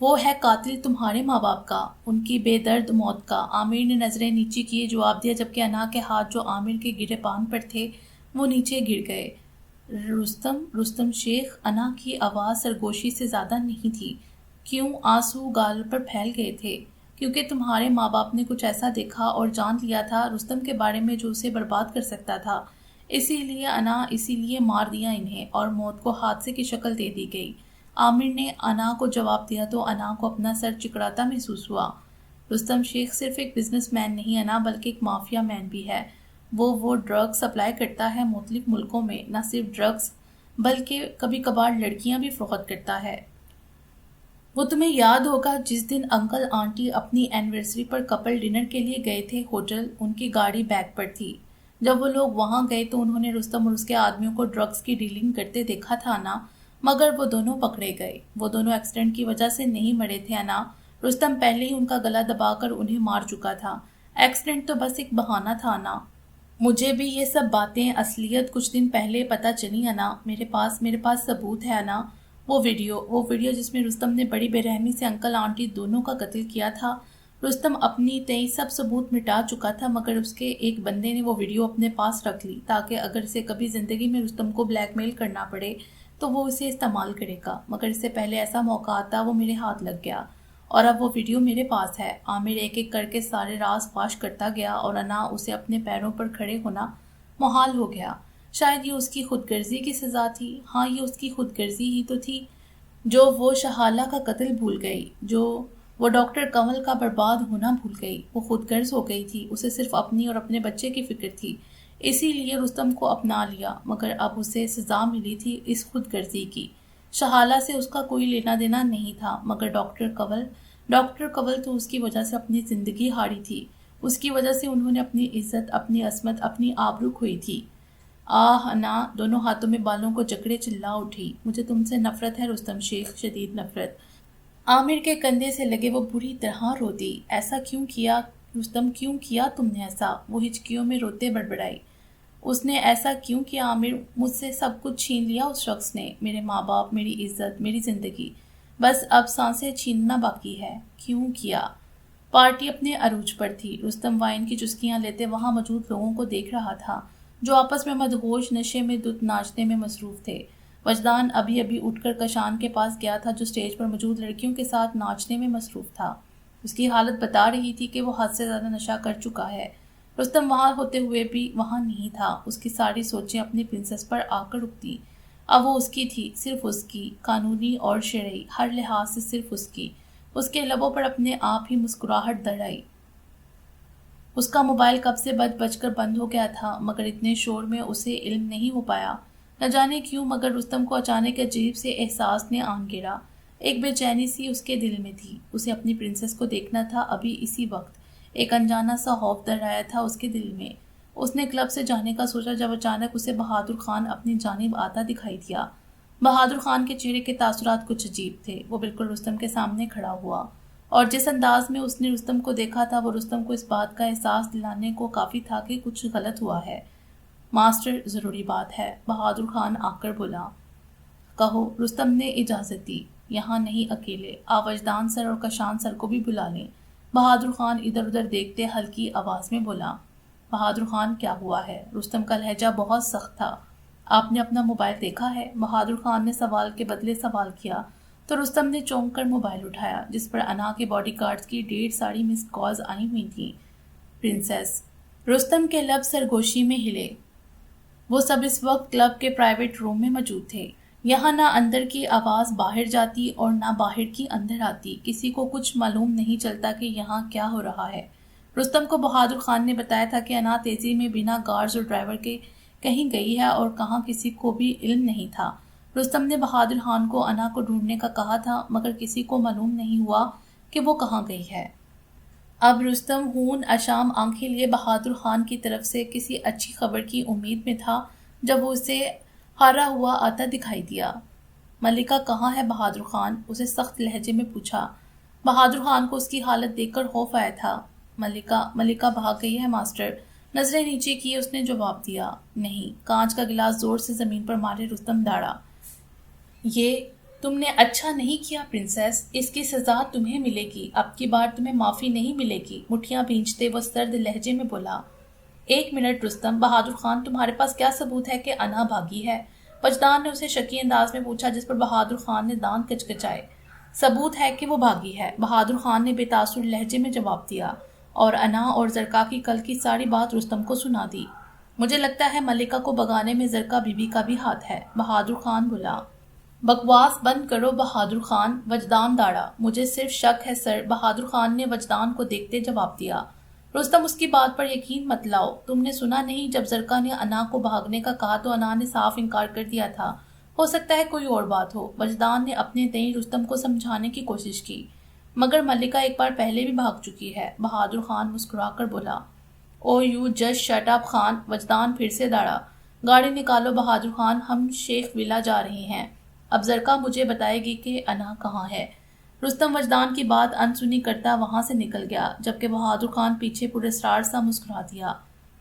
وہ ہے قاتل تمہارے ماں باپ کا، ان کی بے درد موت کا. عامر نے نظریں نیچے کیے جواب دیا، جبکہ انا کے ہاتھ جو عامر کے گرے پان پر تھے وہ نیچے گر گئے. رستم شیخ. انا کی آواز سرگوشی سے زیادہ نہیں تھی. کیوں؟ آنسو گال پر پھیل گئے تھے. کیونکہ تمہارے ماں باپ نے کچھ ایسا دیکھا اور جان لیا تھا رستم کے بارے میں جو اسے برباد کر سکتا تھا. اسی لیے مار دیا انہیں اور موت کو حادثے کی شکل دے دی گئی. عامر نے انا کو جواب دیا تو انا کو اپنا سر چکراتا محسوس ہوا. رستم شیخ صرف ایک بزنس مین نہیں انا، بلکہ ایک مافیا مین بھی ہے. وہ ڈرگ سپلائی کرتا ہے مختلف ملکوں میں. نہ صرف ڈرگز بلکہ کبھی کبھار لڑکیاں بھی فروخت کرتا ہے. وہ تمہیں یاد ہوگا جس دن انکل آنٹی اپنی اینیورسری پر کپل ڈنر کے لیے گئے تھے ہوٹل، ان کی گاڑی بیک پر تھی. جب وہ لوگ وہاں گئے تو انہوں نے رستم اور اس کے آدمیوں کو ڈرگز کی ڈیلنگ کرتے دیکھا تھا انا، مگر وہ دونوں پکڑے گئے. وہ دونوں ایکسیڈنٹ کی وجہ سے نہیں مرے تھے انا. رستم پہلے ہی ان کا گلا دبا کر انہیں مار چکا تھا. ایکسیڈنٹ تو بس ایک بہانہ تھا انا. مجھے بھی یہ سب باتیں اصلیت کچھ دن پہلے پتہ چلی انا. میرے پاس ثبوت ہے انا. وہ ویڈیو جس میں رستم نے بڑی بے رحمی سے انکل آنٹی دونوں کا قتل کیا تھا. رستم اپنی تئی سب ثبوت مٹا چکا تھا، مگر اس کے ایک بندے نے وہ ویڈیو اپنے پاس رکھ لی تاکہ اگر اسے کبھی زندگی میں رستم کو بلیک میل کرنا پڑے تو وہ اسے استعمال کرے گا. مگر اس سے پہلے ایسا موقع آتا وہ میرے ہاتھ لگ گیا اور اب وہ ویڈیو میرے پاس ہے. عامر ایک ایک کر کے سارے راز فاش کرتا گیا اور انا اسے اپنے پیروں پر کھڑے ہونا محال ہو گیا. شاید یہ اس کی خود غرضی کی سزا تھی. ہاں، یہ اس کی خود غرضی ہی تو تھی جو وہ شہالہ کا قتل بھول گئی، جو وہ ڈاکٹر کنول کا برباد ہونا بھول گئی. وہ خود غرض ہو گئی تھی. اسے صرف اپنی اور اپنے بچے کی فکر تھی، اسی لیے رستم کو اپنا لیا. مگر اب اسے سزا ملی تھی اس خود غرضی کی. شہالہ سے اس کا کوئی لینا دینا نہیں تھا، مگر ڈاکٹر کنول تو اس کی وجہ سے اپنی زندگی ہاری تھی. اس کی وجہ سے انہوں نے اپنی عزت، اپنی عصمت، اپنی آبرو کھوئی تھی. آہ انا دونوں ہاتھوں میں بالوں کو جکڑے چلا اٹھی. مجھے تم سے نفرت ہے رستم شیخ، شدید نفرت. عامر کے کندھے سے لگے وہ بری طرح روتی. ایسا کیوں کیا رستم؟ کیوں کیا تم نے ایسا؟ وہ ہچکیوں میں روتے بڑبڑائی. اس نے ایسا کیوں کیا عامر؟ مجھ سے سب کچھ چھین لیا اس شخص نے، میرے ماں باپ، میری عزت، میری زندگی. بس اب سانسیں چھیننا باقی ہے. کیوں کیا؟ پارٹی اپنے عروج پر تھی. رستم وائن کی چسکیاں لیتے وہاں موجود لوگوں کو دیکھ رہا تھا جو آپس میں مدہوش نشے میں دھت ناچنے میں مصروف تھے. وجدان ابھی اٹھ کر کشان کے پاس گیا تھا جو سٹیج پر موجود لڑکیوں کے ساتھ ناچنے میں مصروف تھا. اس کی حالت بتا رہی تھی کہ وہ حد سے زیادہ نشہ کر چکا ہے. رستم وہاں ہوتے ہوئے بھی وہاں نہیں تھا. اس کی ساری سوچیں اپنی پرنسس پر آ کر رکتی. اب وہ اس کی تھی، صرف اس کی، قانونی اور شرعی ہر لحاظ سے صرف اس کی. اس کے لبوں پر اپنے آپ ہی مسکراہٹ در آئی. اس کا موبائل کب سے بج کر بند ہو گیا تھا، مگر اتنے شور میں اسے علم نہیں ہو پایا. نہ جانے کیوں مگر رستم کو اچانک عجیب سے احساس نے آن گھیرا. ایک بے چینی سی اس کے دل میں تھی. اسے اپنی پرنسس کو دیکھنا تھا ابھی اسی وقت. ایک انجانا سا خوف در آیا تھا اس کے دل میں. اس نے کلب سے جانے کا سوچا جب اچانک اسے بہادر خان اپنی جانب آتا دکھائی دیا. بہادر خان کے چہرے کے تاثرات کچھ عجیب تھے. وہ بالکل رستم کے سامنے کھڑا ہوا اور جس انداز میں اس نے رستم کو دیکھا تھا وہ رستم کو اس بات کا احساس دلانے کو کافی تھا کہ کچھ غلط ہوا ہے. ماسٹر، ضروری بات ہے، بہادر خان آ کر بولا. کہو. رستم نے اجازت دی. یہاں نہیں اکیلے، وجدان سر اور کشان سر کو بھی بلا لیں. بہادر خان ادھر ادھر دیکھتے ہلکی آواز میں بولا. بہادر خان کیا ہوا ہے؟ رستم کا لہجہ بہت سخت تھا. آپ نے اپنا موبائل دیکھا ہے؟ بہادر خان نے سوال کے بدلے سوال کیا تو رستم نے چونک کر موبائل اٹھایا جس پر انا کے باڈی گارڈز کی 1.5 ساری مس کالز آئی ہوئی تھیں. پرنسس. رستم کے لب سرگوشی میں ہلے۔ وہ سب اس وقت کلب کے پرائیویٹ روم میں موجود تھے۔ یہاں نہ اندر کی آواز باہر جاتی اور نہ باہر کی اندر آتی۔ کسی کو کچھ معلوم نہیں چلتا کہ یہاں کیا ہو رہا ہے۔ رستم کو بہادر خان نے بتایا تھا کہ انا تیزی میں بنا گارڈز اور ڈرائیور کے کہیں گئی ہے اور کہاں کسی کو بھی علم نہیں تھا۔ رستم نے بہادر خان کو انا کو ڈھونڈنے کا کہا تھا، مگر کسی کو معلوم نہیں ہوا کہ وہ کہاں گئی ہے۔ اب رستم ہون اشام آنکھیں لیے بہادر خان کی طرف سے کسی اچھی خبر کی امید میں تھا جب وہ اسے ہارا ہوا آتا دکھائی دیا۔ ملکہ کہاں ہے بہادر خان؟ اسے سخت لہجے میں پوچھا۔ بہادر خان کو اس کی حالت دیکھ کر خوف آیا تھا۔ ملکہ بھاگ گئی ہے ماسٹر۔ نظریں نیچے کی اس نے جواب دیا۔ نہیں۔ کانچ کا گلاس زور سے زمین پر مارے رستم داڑا۔ یہ تم نے اچھا نہیں کیا پرنسس، اس کی سزا تمہیں ملے گی، اب کی بار تمہیں معافی نہیں ملے گی، مٹھیاں بھینچتے وہ سرد لہجے میں بولا۔ ایک منٹ رستم، بہادر خان تمہارے پاس کیا ثبوت ہے کہ انا بھاگی ہے؟ وجدان نے اسے شکی انداز میں پوچھا، جس پر بہادر خان نے دانت کچکچائے۔ ثبوت ہے کہ وہ بھاگی ہے، بہادر خان نے بے تاثر لہجے میں جواب دیا، اور انا اور زرکا کی کل کی ساری بات رستم کو سنا دی۔ مجھے لگتا ہے ملکہ کو بگانے میں زرکا بی بی کا بھی ہاتھ ہے، بہادر خان بولا۔ بکواس بند کرو بہادر خان، وجدان داڑا۔ مجھے صرف شک ہے سر، بہادر خان نے وجدان کو دیکھتے جواب دیا۔ رستم اس کی بات پر یقین مت لاؤ، تم نے سنا نہیں جب زرکا نے انا کو بھاگنے کا کہا تو انا نے صاف انکار کر دیا تھا، ہو سکتا ہے کوئی اور بات ہو۔ وجدان نے اپنے تئیں رستم کو سمجھانے کی کوشش کی، مگر ملکہ ایک بار پہلے بھی بھاگ چکی ہے، بہادر خان مسکرا کر بولا۔ Oh you just shut up Khan, Wajdan پھر سے داڑا۔ گاڑی نکالو بہادر خان، ہم شیخ ولا جا رہے ہیں، اب زرکا مجھے بتائے گی کہ انا کہاں ہے۔ رستم وجدان کی بات انسنی کرتا وہاں سے نکل گیا، جبکہ بہادر خان پیچھے پراسرار سا مسکرا دیا۔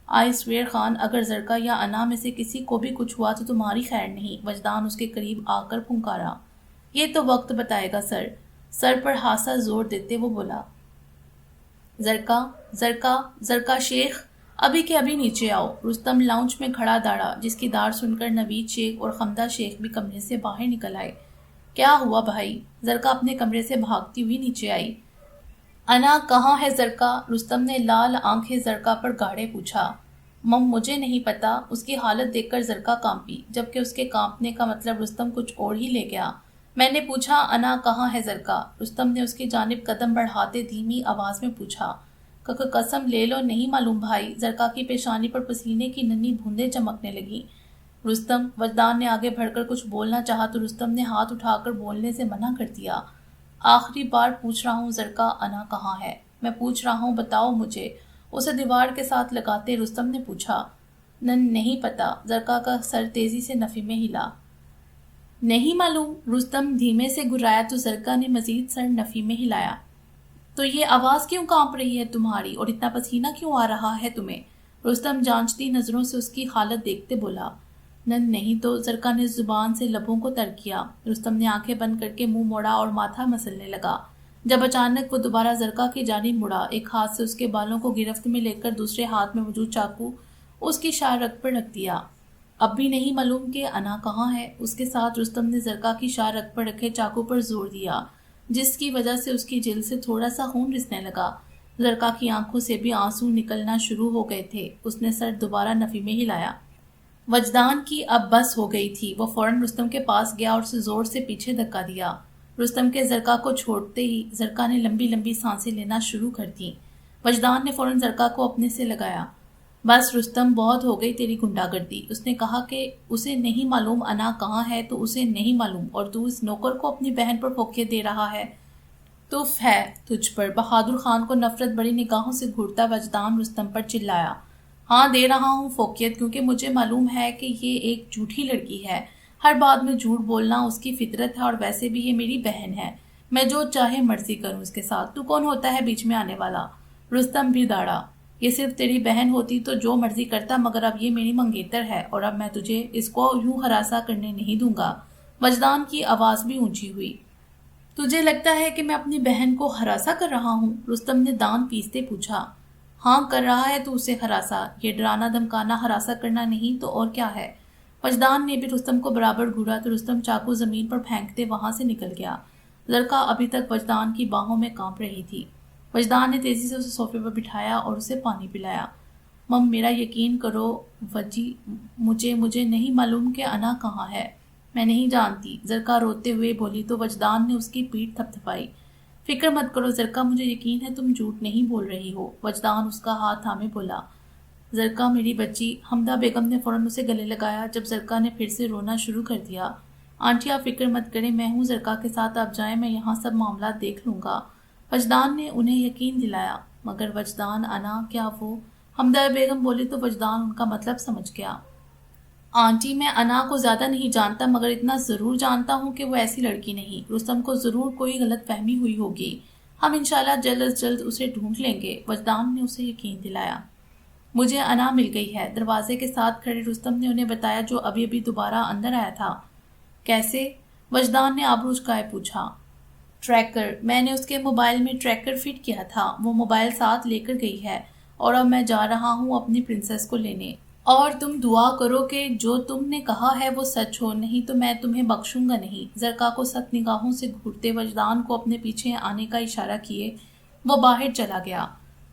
آئی سویر خان، اگر زرکا یا انا میں سے کسی کو بھی کچھ ہوا تو تمہاری خیر نہیں، وجدان اس کے قریب آ کر پھنکارا۔ یہ تو وقت بتائے گا سر، سر پر ہاتھ زور دیتے وہ بولا۔ زرکا زرکا زرکا شیخ، ابھی کے ابھی نیچے آؤ۔ رستم لاؤنج میں کھڑا داڑا، جس کی داڑ سن کر نوید شیخ اور خمدہ شیخ بھی کمرے سے باہر نکل آئے۔ کیا ہوا بھائی؟ زرکا اپنے کمرے سے بھاگتی ہوئی نیچے آئی۔ انا کہاں ہے زرکا؟ رستم نے لال آنکھیں زرکا پر گاڑے پوچھا۔ مجھے نہیں پتا، اس کی حالت دیکھ کر زرکا کانپی، جبکہ اس کے کانپنے کا مطلب رستم کچھ اور ہی لے گیا۔ میں نے پوچھا انا کہاں ہے زرکا؟ رستم نے اس کی جانب قدم بڑھاتے دھیمی آواز میں پوچھا۔ قسم لے لو نہیں معلوم بھائی، زرکا کی پیشانی پر پسینے کی ننھی بوندیں چمکنے لگی۔ رستم، وجدان نے آگے بڑھ کر کچھ بولنا چاہا تو رستم نے ہاتھ اٹھا کر بولنے سے منع کر دیا۔ آخری بار پوچھ رہا ہوں زرکا انا کہاں ہے؟ میں پوچھ رہا ہوں، بتاؤ مجھے، اسے دیوار کے ساتھ لگاتے رستم نے پوچھا۔ نہیں پتا، زرکا کا سر تیزی سے نفی میں ہلا۔ نہیں معلوم، رستم دھیمے سے گرایا تو زرکا نے مزید سر نفی میں ہلایا۔ تو یہ آواز کیوں کانپ رہی ہے تمہاری، اور اتنا پسینہ کیوں آ رہا ہے تمہیں؟ رستم جانچتی نظروں سے اس کی حالت دیکھتے بولا۔ نہیں تو، زرکا نے زبان سے لبوں کو تر کیا۔ رستم نے آنکھیں بند کر کے منہ موڑا اور ماتھا مسلنے لگا، جب اچانک وہ دوبارہ زرکا کی جانب مڑا، ایک ہاتھ سے اس کے بالوں کو گرفت میں لے کر دوسرے ہاتھ میں موجود چاقو اس کی شاہ رگ پر رکھ دیا۔ اب بھی نہیں معلوم کہ انا کہاں ہے؟ اس کے ساتھ رستم نے زرکا کی شاہ رگ پر رکھے چاقو پر زور دیا، جس کی وجہ سے اس کی جلد سے تھوڑا سا خون رسنے لگا۔ زرکا کی آنکھوں سے بھی آنسو نکلنا شروع ہو گئے تھے۔ اس نے سر دوبارہ نفی میں ہلایا۔ وجدان کی اب بس ہو گئی تھی، وہ فوراً رستم کے پاس گیا اور اسے زور سے پیچھے دھکا دیا۔ رستم کے زرکا کو چھوڑتے ہی زرکا نے لمبی لمبی سانسیں لینا شروع کر دیں۔ وجدان نے فوراً زرکا کو اپنے سے لگایا۔ بس رستم، بہت ہو گئی تیری گنڈا گردی۔ اس نے کہا کہ اسے نہیں معلوم انا کہاں ہے تو اسے نہیں معلوم، اور تو اس نوکر کو اپنی بہن پر پھوکے دے رہا ہے۔ تف ہے تجھ پر۔ بہادر خان کو نفرت بڑی نگاہوں سے گھورتا وجدان رستم پر چلایا۔ ہاں دے رہا ہوں فوقیت، کیونکہ مجھے معلوم ہے کہ یہ ایک جھوٹی لڑکی ہے، ہر بات میں جھوٹ بولنا اس کی فطرت ہے، اور ویسے بھی یہ میری بہن ہے، میں جو چاہے مرضی کروں اس کے ساتھ، تو کون ہوتا ہے بیچ میں آنے والا؟ رستم بھی داڑا۔ یہ صرف تیری بہن ہوتی تو جو مرضی کرتا، مگر اب یہ میری منگیتر ہے، اور اب میں تجھے اس کو یوں ہراساں کرنے نہیں دوں گا۔ وجدان کی آواز بھی اونچی ہوئی۔ تجھے لگتا ہے کہ میں اپنی بہن کو ہراساں کر رہا ہوں؟ رستم نے دان پیستے پوچھا۔ ہاں کر رہا ہے تو اسے ہراساں، یہ ڈرانا دھمکانا ہراساں کرنا نہیں تو اور کیا ہے؟ وجدان نے بھی رستم کو برابر گھورا تو رستم چاقو زمین پر پھینکتے وہاں سے نکل گیا۔ زرکا ابھی تک وجدان کی باہوں میں کانپ رہی تھی۔ وجدان نے تیزی سے اسے صوفے پر بٹھایا اور اسے پانی پلایا۔ مم میرا یقین کرو وجی، مجھے نہیں معلوم کہ انا کہاں ہے، میں نہیں جانتی، زرکا روتے ہوئے بولی تو وجدان نے اس کی پیٹھ تھپ تھپائی۔ فکر مت کرو زرکا، مجھے یقین ہے تم جھوٹ نہیں بول رہی ہو، وجدان اس کا ہاتھ تھامے بولا۔ زرکا میری بچی، حمدہ بیگم نے فوراً اسے گلے لگایا جب زرکا نے پھر سے رونا شروع کر دیا۔ آنٹی آپ فکر مت کریں، میں ہوں زرکا کے ساتھ، آپ جائیں، میں یہاں سب معاملات دیکھ لوں گا، وجدان نے انہیں یقین دلایا۔ مگر وجدان انا کیا وہ؟ حمدہ بیگم بولی تو وجدان ان کا مطلب سمجھ گیا۔ آنٹی میں انا کو زیادہ نہیں جانتا مگر اتنا ضرور جانتا ہوں کہ وہ ایسی لڑکی نہیں، رستم کو ضرور کوئی غلط فہمی ہوئی ہوگی، ہم انشاءاللہ جلد از جلد اسے ڈھونڈ لیں گے، وجدان نے اسے یقین دلایا۔ مجھے انا مل گئی ہے، دروازے کے ساتھ کھڑے رستم نے انہیں بتایا جو ابھی ابھی دوبارہ اندر آیا تھا۔ کیسے؟ وجدان نے آبرو اچکائے پوچھا۔ ٹریکر، میں نے اس کے موبائل میں ٹریکر فٹ کیا تھا، وہ موبائل ساتھ لے کر گئی ہے، اور اب میں جا رہا ہوں اپنی پرنسس کو لینے، اور تم دعا کرو کہ جو تم نے کہا ہے وہ سچ ہو، نہیں تو میں تمہیں بخشوں گا نہیں۔ زرکا کو سخت نگاہوں سے گھورتے وجدان کو اپنے پیچھے آنے کا اشارہ کیے وہ باہر چلا گیا۔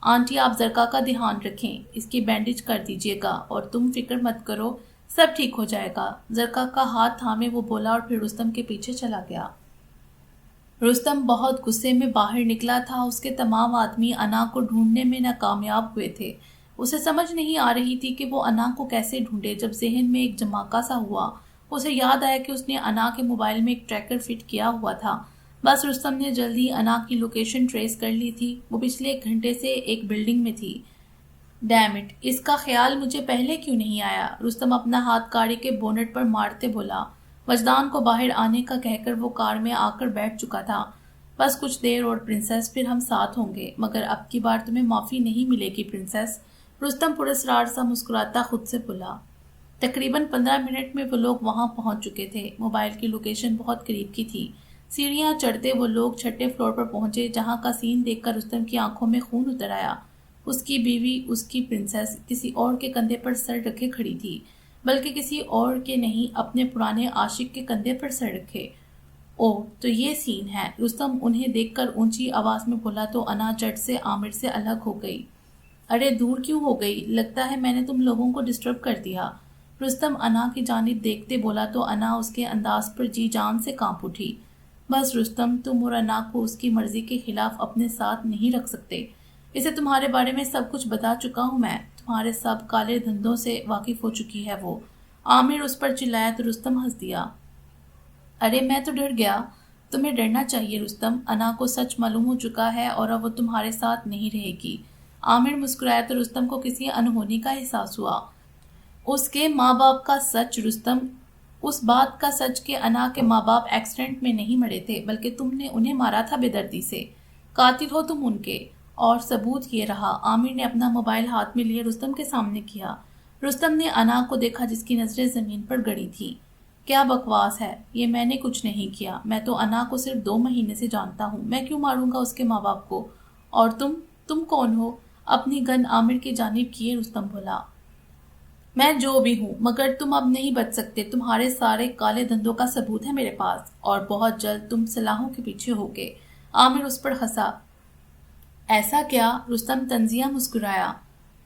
آنٹی آپ زرکا کا دھیان رکھیں، اس کی بینڈیج کر دیجیے گا، اور تم فکر مت کرو، سب ٹھیک ہو جائے گا، زرکا کا ہاتھ تھامے وہ بولا اور پھر رستم کے پیچھے چلا گیا۔ رستم بہت غصے میں باہر نکلا تھا، اس کے تمام آدمی انا کو ڈھونڈنے میں ناکامیاب ہوئے تھے، اسے سمجھ نہیں آ رہی تھی کہ وہ انا کو کیسے ڈھونڈے۔ جب ذہن میں ایک جماکا سا ہوا، اسے یاد آیا کہ اس نے انا کے موبائل میں ایک ٹریکر فٹ کیا ہوا تھا۔ بس رستم نے جلدی انا کی لوکیشن ٹریس کر لی تھی، وہ پچھلے 1 گھنٹے سے ایک بلڈنگ میں تھی۔ ڈیم اٹ، اس کا خیال مجھے پہلے کیوں نہیں آیا، رستم اپنا ہاتھ گاڑی کے بونٹ پر مارتے بولا۔ وجدان کو باہر آنے کا کہہ کر وہ کار میں آ کر بیٹھ چکا تھا۔ بس کچھ دیر اور پرنسس، پھر ہم ساتھ ہوں گے، مگر اب کی بار تمہیں معافی نہیں ملے گی پرنسس، رستم پراسرار سا مسکراتا خود سے بولا۔ تقریباً 15 منٹ میں وہ لوگ وہاں پہنچ چکے تھے، موبائل کی لوکیشن بہت قریب کی تھی۔ سیڑھیاں چڑھتے وہ لوگ چھٹے فلور پر پہنچے، جہاں کا سین دیکھ کر رستم کی آنکھوں میں خون اتر آیا۔ اس کی بیوی، اس کی پرنسس، کسی اور کے کندھے پر سر رکھے کھڑی تھی، بلکہ کسی اور کے نہیں، اپنے پرانے عاشق کے کندھے پر سر رکھے۔ اوہ تو یہ سین ہے، رستم انہیں دیکھ کر اونچی آواز میں بولا تو انا جٹ سے عامر سے الگ ہو گئی۔ ارے دور کیوں ہو گئی؟ لگتا ہے میں نے تم لوگوں کو ڈسٹرب کر دیا، رستم انا کی جانب دیکھتے بولا تو انا اس کے انداز پر جی جان سے کانپ اٹھی۔ بس رستم، تم اور انا کو اس کی مرضی کے خلاف اپنے ساتھ نہیں رکھ سکتے، اسے تمہارے بارے میں سب کچھ بتا چکا ہوں میں، تمہارے سب کالے دھندوں سے واقف ہو چکی ہے وہ، عامر اس پر چلایا تو رستم ہنس دیا۔ ارے میں تو ڈر گیا، تمہیں ڈرنا چاہیے رستم، انا کو سچ معلوم ہو چکا ہے اور اب وہ تمہارے ساتھ نہیں رہے گی۔ عامر مسکرایا تو رستم کو کسی انہونی کا احساس ہوا۔ اس کے ماں باپ کا سچ رستم، اس بات کا سچ کہ انا کے ماں باپ ایکسیڈنٹ میں نہیں مرے تھے بلکہ تم نے انہیں مارا تھا بے دردی سے، قاتل ہو تم ان کے، اور ثبوت یہ رہا۔ عامر نے اپنا موبائل ہاتھ میں لیے رستم کے سامنے کیا۔ رستم نے انا کو دیکھا جس کی نظریں زمین پر گڑی تھی۔ کیا بکواس ہے یہ، میں نے کچھ نہیں کیا، میں تو انا کو صرف 2 مہینے سے جانتا ہوں، میں کیوں ماروں گا اس کے ماں باپ کو، اور تم کون ہو؟ اپنی گن عامر کی جانب کیے رستم بولا۔ میں جو بھی ہوں، مگر تم اب نہیں بچ سکتے، تمہارے سارے کالے دھندوں کا ثبوت ہے میرے پاس، اور بہت جلد تم سلاحوں کے پیچھے ہوگے۔ عامر اس پر ہنسا۔ ایسا کیا؟ رستم طنزیہ مسکرایا۔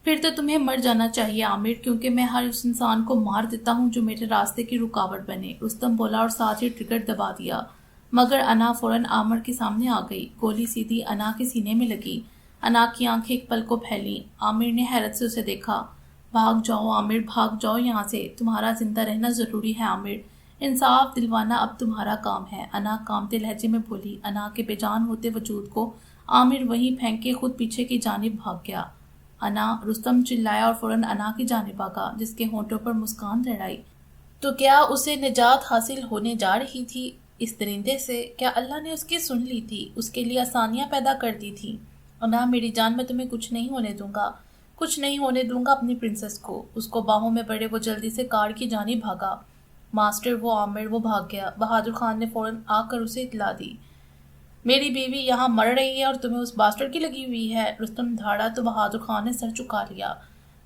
پھر تو تمہیں مر جانا چاہیے عامر، کیونکہ میں ہر اس انسان کو مار دیتا ہوں جو میرے راستے کی رکاوٹ بنے، رستم بولا اور ساتھ ہی ٹریگر دبا دیا۔ مگر انا فوراً عامر کے سامنے آ گئی، گولی سیدھی انا کے سینے میں لگی۔ انا کی آنکھیں ایک پل کو پھیلیں، عامر نے حیرت سے اسے دیکھا۔ بھاگ جاؤ عامر، بھاگ جاؤ یہاں سے، تمہارا زندہ رہنا ضروری ہے عامر، انصاف دلوانا اب تمہارا کام ہے، انا کانپتے لہجے میں بولی۔ انا کے بے جان ہوتے وجود کو عامر وہیں پھینک کے خود پیچھے کی جانب بھاگ گیا۔ انا، رستم چلایا اور فوراً انا کی جانب آگا، جس کے ہونٹوں پر مسکان لہرائی۔ تو کیا اسے نجات حاصل ہونے جا رہی تھی اس درندے سے؟ کیا اللہ نے اس کی سن لی تھی، اس کے لیے آسانیاں پیدا کر دی تھی؟ انا میری جان، میں تمہیں کچھ نہیں ہونے دوں گا، کچھ نہیں ہونے دوں گا اپنی پرنسس کو۔ اس کو باہوں میں بڑے وہ جلدی سے کار کی جانب بھاگا۔ ماسٹر، وہ عامر، وہ بھاگ گیا، بہادر خان نے فوراً آ کر اسے اطلاع دی۔ میری بیوی یہاں مر رہی ہے اور تمہیں اس باسٹر کی لگی ہوئی ہے، رستم دھاڑا تو بہادر خان نے سر چکا لیا۔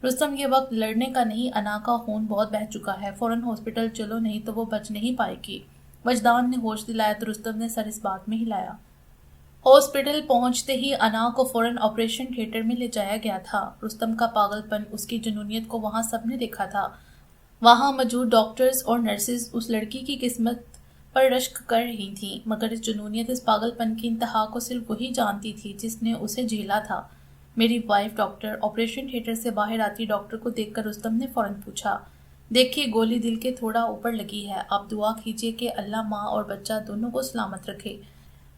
رستم یہ وقت لڑنے کا نہیں، انا کا خون بہت بہہ چکا ہے، فوراً ہاسپٹل چلو نہیں تو وہ بچ نہیں پائے گی۔ وجدان نے ہوش دلایا تو رستم نے سر اس بات میں ہلایا۔ ہاسپٹل پہنچتے ہی انا کو فوراً آپریشن تھیٹر میں لے جایا گیا تھا۔ رستم کا پاگل پن، اس کی جنونیت کو وہاں سب نے دیکھا تھا۔ وہاں موجود ڈاکٹرز اور نرسز اس لڑکی کی قسمت پر رشک کر رہی تھیں، مگر اس جنونیت، اس پاگل پن کی انتہا کو صرف وہی جانتی تھی جس نے اسے جھیلا تھا۔ میری وائف ڈاکٹر۔ آپریشن تھیٹر سے باہر آتی ڈاکٹر کو دیکھ کر رستم نے فوراً پوچھا، دیکھیے گولی دل کے تھوڑا اوپر لگی ہے، آپ دعا کیجیے کہ اللہ ماں اور بچہ دونوں کو سلامت رکھے۔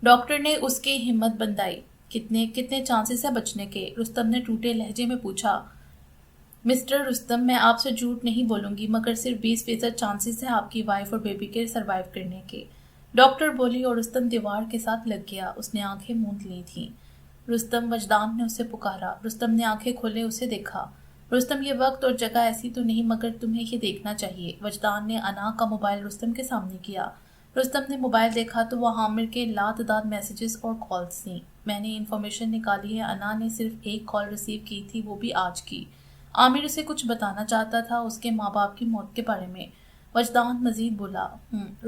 ڈاکٹر نے اس کی ہمت بندھائی۔ کتنے چانسز ہے بچنے کے؟ رستم نے ٹوٹے لہجے میں پوچھا۔ مسٹر رستم، میں آپ سے جھوٹ نہیں بولوں گی، مگر صرف 20% چانسز ہے آپ کی وائف اور بیبی کے سروائیو کرنے کے، ڈاکٹر بولی، اور رستم دیوار کے ساتھ لگ گیا۔ اس نے آنکھیں موند لی تھیں۔ رستم، وجدان نے اسے پکارا۔ رستم نے آنکھیں کھولے اسے دیکھا۔ رستم، یہ وقت اور جگہ ایسی تو نہیں، مگر تمہیں یہ دیکھنا چاہیے۔ وجدان نے انا کا موبائل رستم کے سامنے کیا۔ رستم نے موبائل دیکھا تو وہ عامر کے لاتعداد میسیجز اور کالز تھیں۔ میں نے انفارمیشن نکالی ہے، انا نے صرف ایک کال ریسیو کی تھی، وہ بھی آج کی۔ عامر اسے کچھ بتانا چاہتا تھا اس کے ماں باپ کی موت کے بارے میں۔ وجدان مزید بولا۔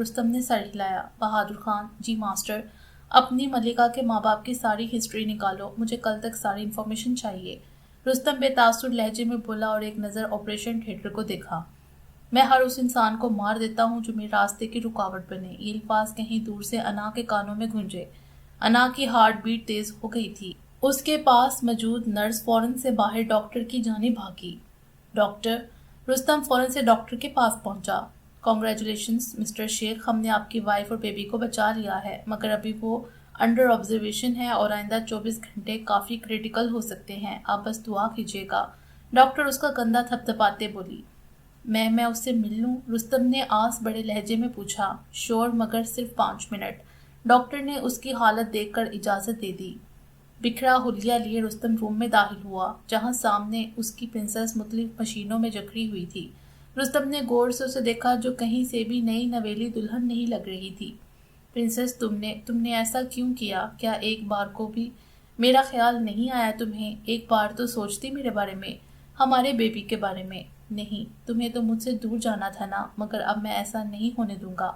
رستم نے سر ہلایا۔ بہادر خان، جی ماسٹر، اپنی ملکہ کے ماں باپ کی ساری ہسٹری نکالو، مجھے کل تک ساری انفارمیشن چاہیے۔ رستم بے تاثر لہجے میں بولا اور ایک نظر آپریشن تھیٹر کو دیکھا۔ میں ہر اس انسان کو مار دیتا ہوں جو میرے راستے کی رکاوٹ بنے۔ یہ الفاظ کہیں دور سے انا کے کانوں میں گونجے۔ انا کی ہارٹ بیٹ تیز ہو گئی تھی۔ اس کے پاس موجود نرس فوراً سے باہر ڈاکٹر کی جانب بھاگی۔ ڈاکٹر، رستم فوراً سے ڈاکٹر کے پاس پہنچا۔ کانگریچولیشنز مسٹر شیخ، ہم نے آپ کی وائف اور بیبی کو بچا لیا ہے، مگر ابھی وہ انڈر آبزرویشن ہے اور آئندہ 24 گھنٹے کافی کریٹیکل ہو سکتے ہیں، آپ بس دعا کیجیے گا۔ ڈاکٹر اس کا کندھا تھپتھپاتے بولی۔ میں اس سے مل لوں؟ رستم نے آس بڑے لہجے میں پوچھا۔ شور، مگر صرف 5 منٹ۔ ڈاکٹر نے اس کی حالت دیکھ کر اجازت دے دی۔ بکھرا حلیہ لیے رستم روم میں داخل ہوا، جہاں سامنے اس کی پرنسس مختلف مشینوں میں جکڑی ہوئی تھی۔ رستم نے غور سے اسے دیکھا جو کہیں سے بھی نئی نویلی دلہن نہیں لگ رہی تھی۔ پرنسس، تم نے ایسا کیوں کیا؟ کیا ایک بار کو بھی میرا خیال نہیں آیا تمہیں؟ ایک بار تو سوچتی میرے بارے میں، ہمارے بیبی کے بارے میں؟ نہیں، تمہیں تو مجھ سے دور جانا تھا نا، مگر اب میں ایسا نہیں ہونے دوں گا۔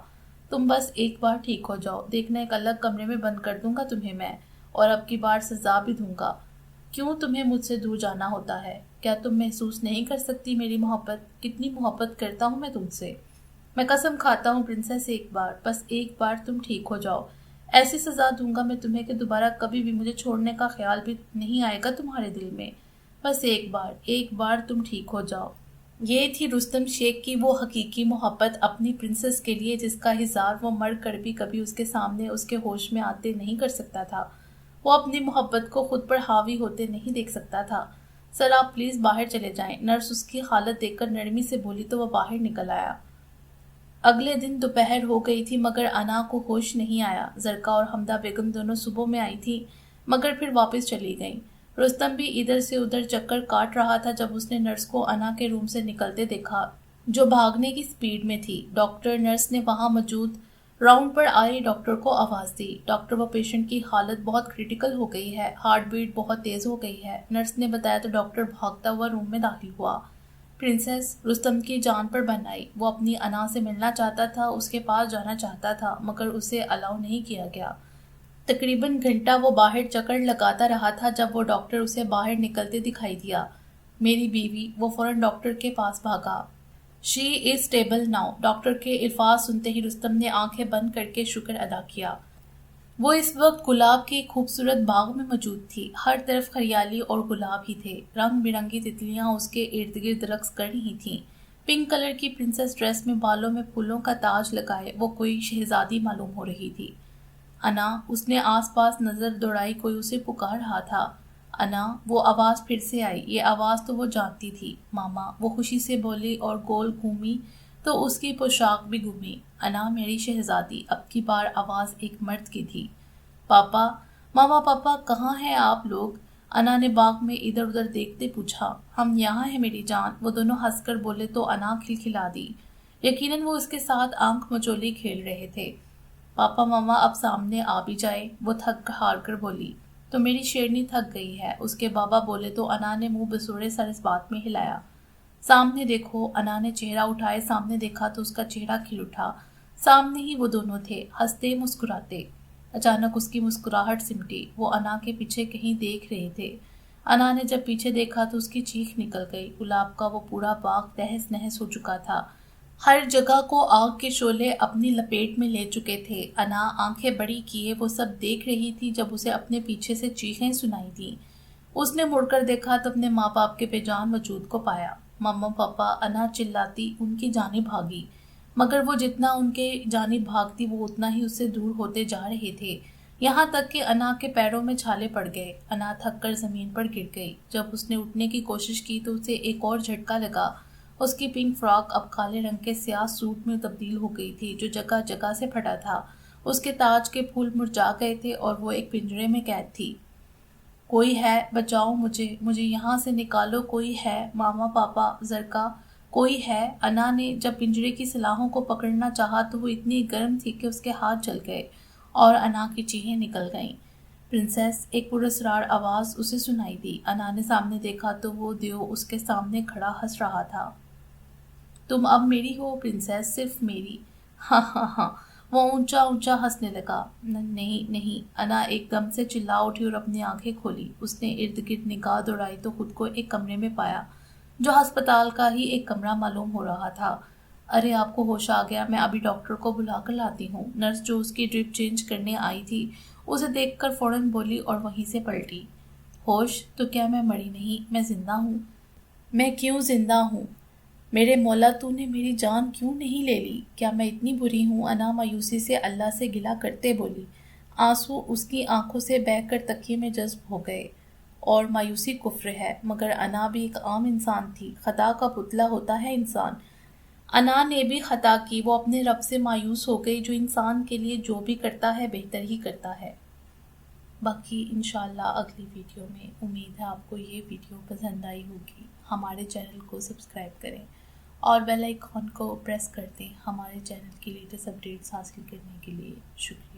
تم بس ایک بار ٹھیک ہو جاؤ، دیکھنا ایک الگ کمرے میں بند کر دوں گا تمہیں میں، اور اب کی بار سزا بھی دوں گا۔ کیوں تمہیں مجھ سے دور جانا ہوتا ہے؟ کیا تم محسوس نہیں کر سکتی میری محبت؟ کتنی محبت کرتا ہوں میں تم سے۔ میں قسم کھاتا ہوں پرنسس، ایک بار، بس ایک بار تم ٹھیک ہو جاؤ، ایسی سزا دوں گا میں تمہیں کہ دوبارہ کبھی بھی مجھے چھوڑنے کا خیال بھی نہیں آئے گا تمہارے دل میں۔ بس ایک بار تم ٹھیک ہو جاؤ۔ یہ تھی رستم شیخ کی وہ حقیقی محبت اپنی پرنسس کے لیے جس کا اظہار وہ مر کر بھی کبھی اس کے سامنے اس کے ہوش میں آتے نہیں کر سکتا تھا۔ وہ اپنی محبت کو خود پر حاوی ہوتے نہیں دیکھ سکتا تھا۔ سر، آپ پلیز باہر چلے جائیں، نرس اس کی حالت دیکھ کر نرمی سے بولی تو وہ باہر نکل آیا۔ اگلے دن دوپہر ہو گئی تھی مگر انا کو ہوش نہیں آیا۔ زرکا اور حمدہ بیگم دونوں صبح میں آئی تھی مگر پھر واپس چلی گئیں۔ رستم بھی ادھر سے ادھر چکر کاٹ رہا تھا جب اس نے نرس کو انا کے روم سے نکلتے دیکھا جو بھاگنے کی سپیڈ میں تھی۔ ڈاکٹر، نرس نے وہاں موجود راؤنڈ پر آئی ڈاکٹر کو آواز دی۔ ڈاکٹر، وہ پیشنٹ کی حالت بہت کریٹیکل ہو گئی ہے، ہارٹ بیٹ بہت تیز ہو گئی ہے، نرس نے بتایا تو ڈاکٹر بھاگتا ہوا روم میں داخل ہوا۔ پرنسس، رستم کی جان پر بن آئی۔ وہ اپنی انا سے ملنا چاہتا تھا، اس کے پاس جانا چاہتا تھا، مگر اسے الاؤ نہیں کیا گیا۔ تقریباً گھنٹہ وہ باہر چکر لگاتا رہا تھا جب وہ ڈاکٹر اسے باہر نکلتے دکھائی دیا۔ میری بیوی، وہ فوراً ڈاکٹر کے پاس بھاگا۔ شی از اسٹیبل ناؤ۔ ڈاکٹر کے الفاظ سنتے ہی رستم نے آنکھیں بند کر کے شکر ادا کیا۔ وہ اس وقت گلاب کے ایک خوبصورت باغ میں موجود تھی۔ ہر طرف ہریالی اور گلاب ہی تھے۔ رنگ برنگی تتلیاں اس کے ارد گرد رقص کر رہی تھیں۔ پنک کلر کی پرنسس ڈریس میں بالوں میں پھولوں کا تاج لگائے وہ کوئی شہزادی معلوم ہو رہی تھی۔ انا، اس نے آس پاس نظر دوڑائی، کوئی اسے پکار رہا تھا۔ انا، وہ آواز پھر سے آئی۔ یہ آواز تو وہ جانتی تھی۔ ماما، وہ خوشی سے بولی اور گول گھومی تو اس کی پوشاک بھی گھومی۔ انا، میری شہزادی۔ اب کی بار آواز ایک مرد کی تھی۔ پاپا، ماما، پاپا کہاں ہیں آپ لوگ؟ انا نے باغ میں ادھر ادھر دیکھتے پوچھا۔ ہم یہاں ہیں میری جان، وہ دونوں ہنس کر بولے تو انا کھلکھلا دی۔ یقیناً وہ اس کے ساتھ آنکھ مچولی کھیل رہے تھے۔ پاپا ماما اب سامنے آ بھی جائے، وہ تھک ہار کر بولی۔ تو میری شیرنی تھک گئی ہے، اس کے بابا بولے تو انا نے منہ بسوڑے سر اس بات میں ہلایا۔ سامنے دیکھو۔ انا نے چہرہ اٹھائے سامنے دیکھا تو اس کا چہرہ کھل اٹھا۔ سامنے ہی وہ دونوں تھے، ہنستے مسکراتے۔ اچانک اس کی مسکراہٹ سمٹی۔ وہ انا کے پیچھے کہیں دیکھ رہے تھے۔ انا نے جب پیچھے دیکھا تو اس کی چیخ نکل گئی۔ گلاب کا وہ پورا باغ تہس نہس ہو چکا تھا۔ ہر جگہ کو آگ کے شعلے اپنی لپیٹ میں لے چکے تھے۔ انا آنکھیں بڑی کیے وہ سب دیکھ رہی تھی جب اسے اپنے پیچھے سے چیخیں سنائی دیں۔ اس نے مڑ کر دیکھا تو اپنے ماں باپ کے بے جان وجود کو پایا۔ مما پاپا، انا چلاتی ان کی جانب بھاگی، مگر وہ جتنا ان کے جانب بھاگتی وہ اتنا ہی اس سے دور ہوتے جا رہے تھے، یہاں تک کہ انا کے پیروں میں چھالے پڑ گئے۔ انا تھک کر زمین پر گر گئی۔ جب اس نے اٹھنے کی کوشش کی تو اسے ایک اور جھٹکا لگا۔ اس کی پنک فراک اب کالے رنگ کے سیاہ سوٹ میں تبدیل ہو گئی تھی جو جگہ جگہ سے پھٹا تھا۔ اس کے تاج کے پھول مرجھا گئے تھے اور وہ ایک پنجرے میں قید تھی۔ کوئی ہے، بچاؤ مجھے یہاں سے نکالو، کوئی ہے، ماما پاپا، زرکا، کوئی ہے۔ انا نے جب پنجرے کی سلاخوں کو پکڑنا چاہا تو وہ اتنی گرم تھی کہ اس کے ہاتھ جل گئے اور انا کی چیخیں نکل گئیں۔ پرنسس، ایک پراسرار آواز اسے سنائی دی۔ انا نے سامنے دیکھا تو وہ دیو اس کے سامنے کھڑا ہنس رہا تھا۔ تم اب میری ہو پرنسس، صرف میری۔ ہاں ہاں ہاں، وہ اونچا اونچا ہنسنے لگا۔ نہیں نہیں، انا ایک دم سے چلا اٹھی اور اپنی آنکھیں کھولی۔ اس نے ارد گرد نگاہ دوڑائی تو خود کو ایک کمرے میں پایا جو ہسپتال کا ہی ایک کمرہ معلوم ہو رہا تھا۔ ارے آپ کو ہوش آ گیا، میں ابھی ڈاکٹر کو بلا کر لاتی ہوں۔ نرس جو اس کی ڈرپ چینج کرنے آئی تھی اسے دیکھ کر فوراً بولی اور وہیں سے پلٹی۔ ہوش تو کیا میں مری نہیں، میں زندہ ہوں۔ میں کیوں زندہ ہوں؟ میرے مولا، تو نے میری جان کیوں نہیں لے لی؟ کیا میں اتنی بری ہوں؟ انا مایوسی سے اللہ سے گلہ کرتے بولی۔ آنسو اس کی آنکھوں سے بہہ کر تکیے میں جذب ہو گئے۔ اور مایوسی کفر ہے، مگر انا بھی ایک عام انسان تھی، خطا کا پتلا ہوتا ہے انسان۔ انا نے بھی خطا کی، وہ اپنے رب سے مایوس ہو گئی جو انسان کے لیے جو بھی کرتا ہے بہتر ہی کرتا ہے۔ باقی انشاءاللہ اگلی ویڈیو میں، امید ہے آپ کو یہ ویڈیو پسند آئی ہوگی۔ ہمارے چینل کو سبسکرائب کریں اور بیل آئیکن کو پریس کر دیں ہمارے چینل کی لیٹسٹ اپڈیٹس حاصل کرنے کے لیے۔ شکریہ۔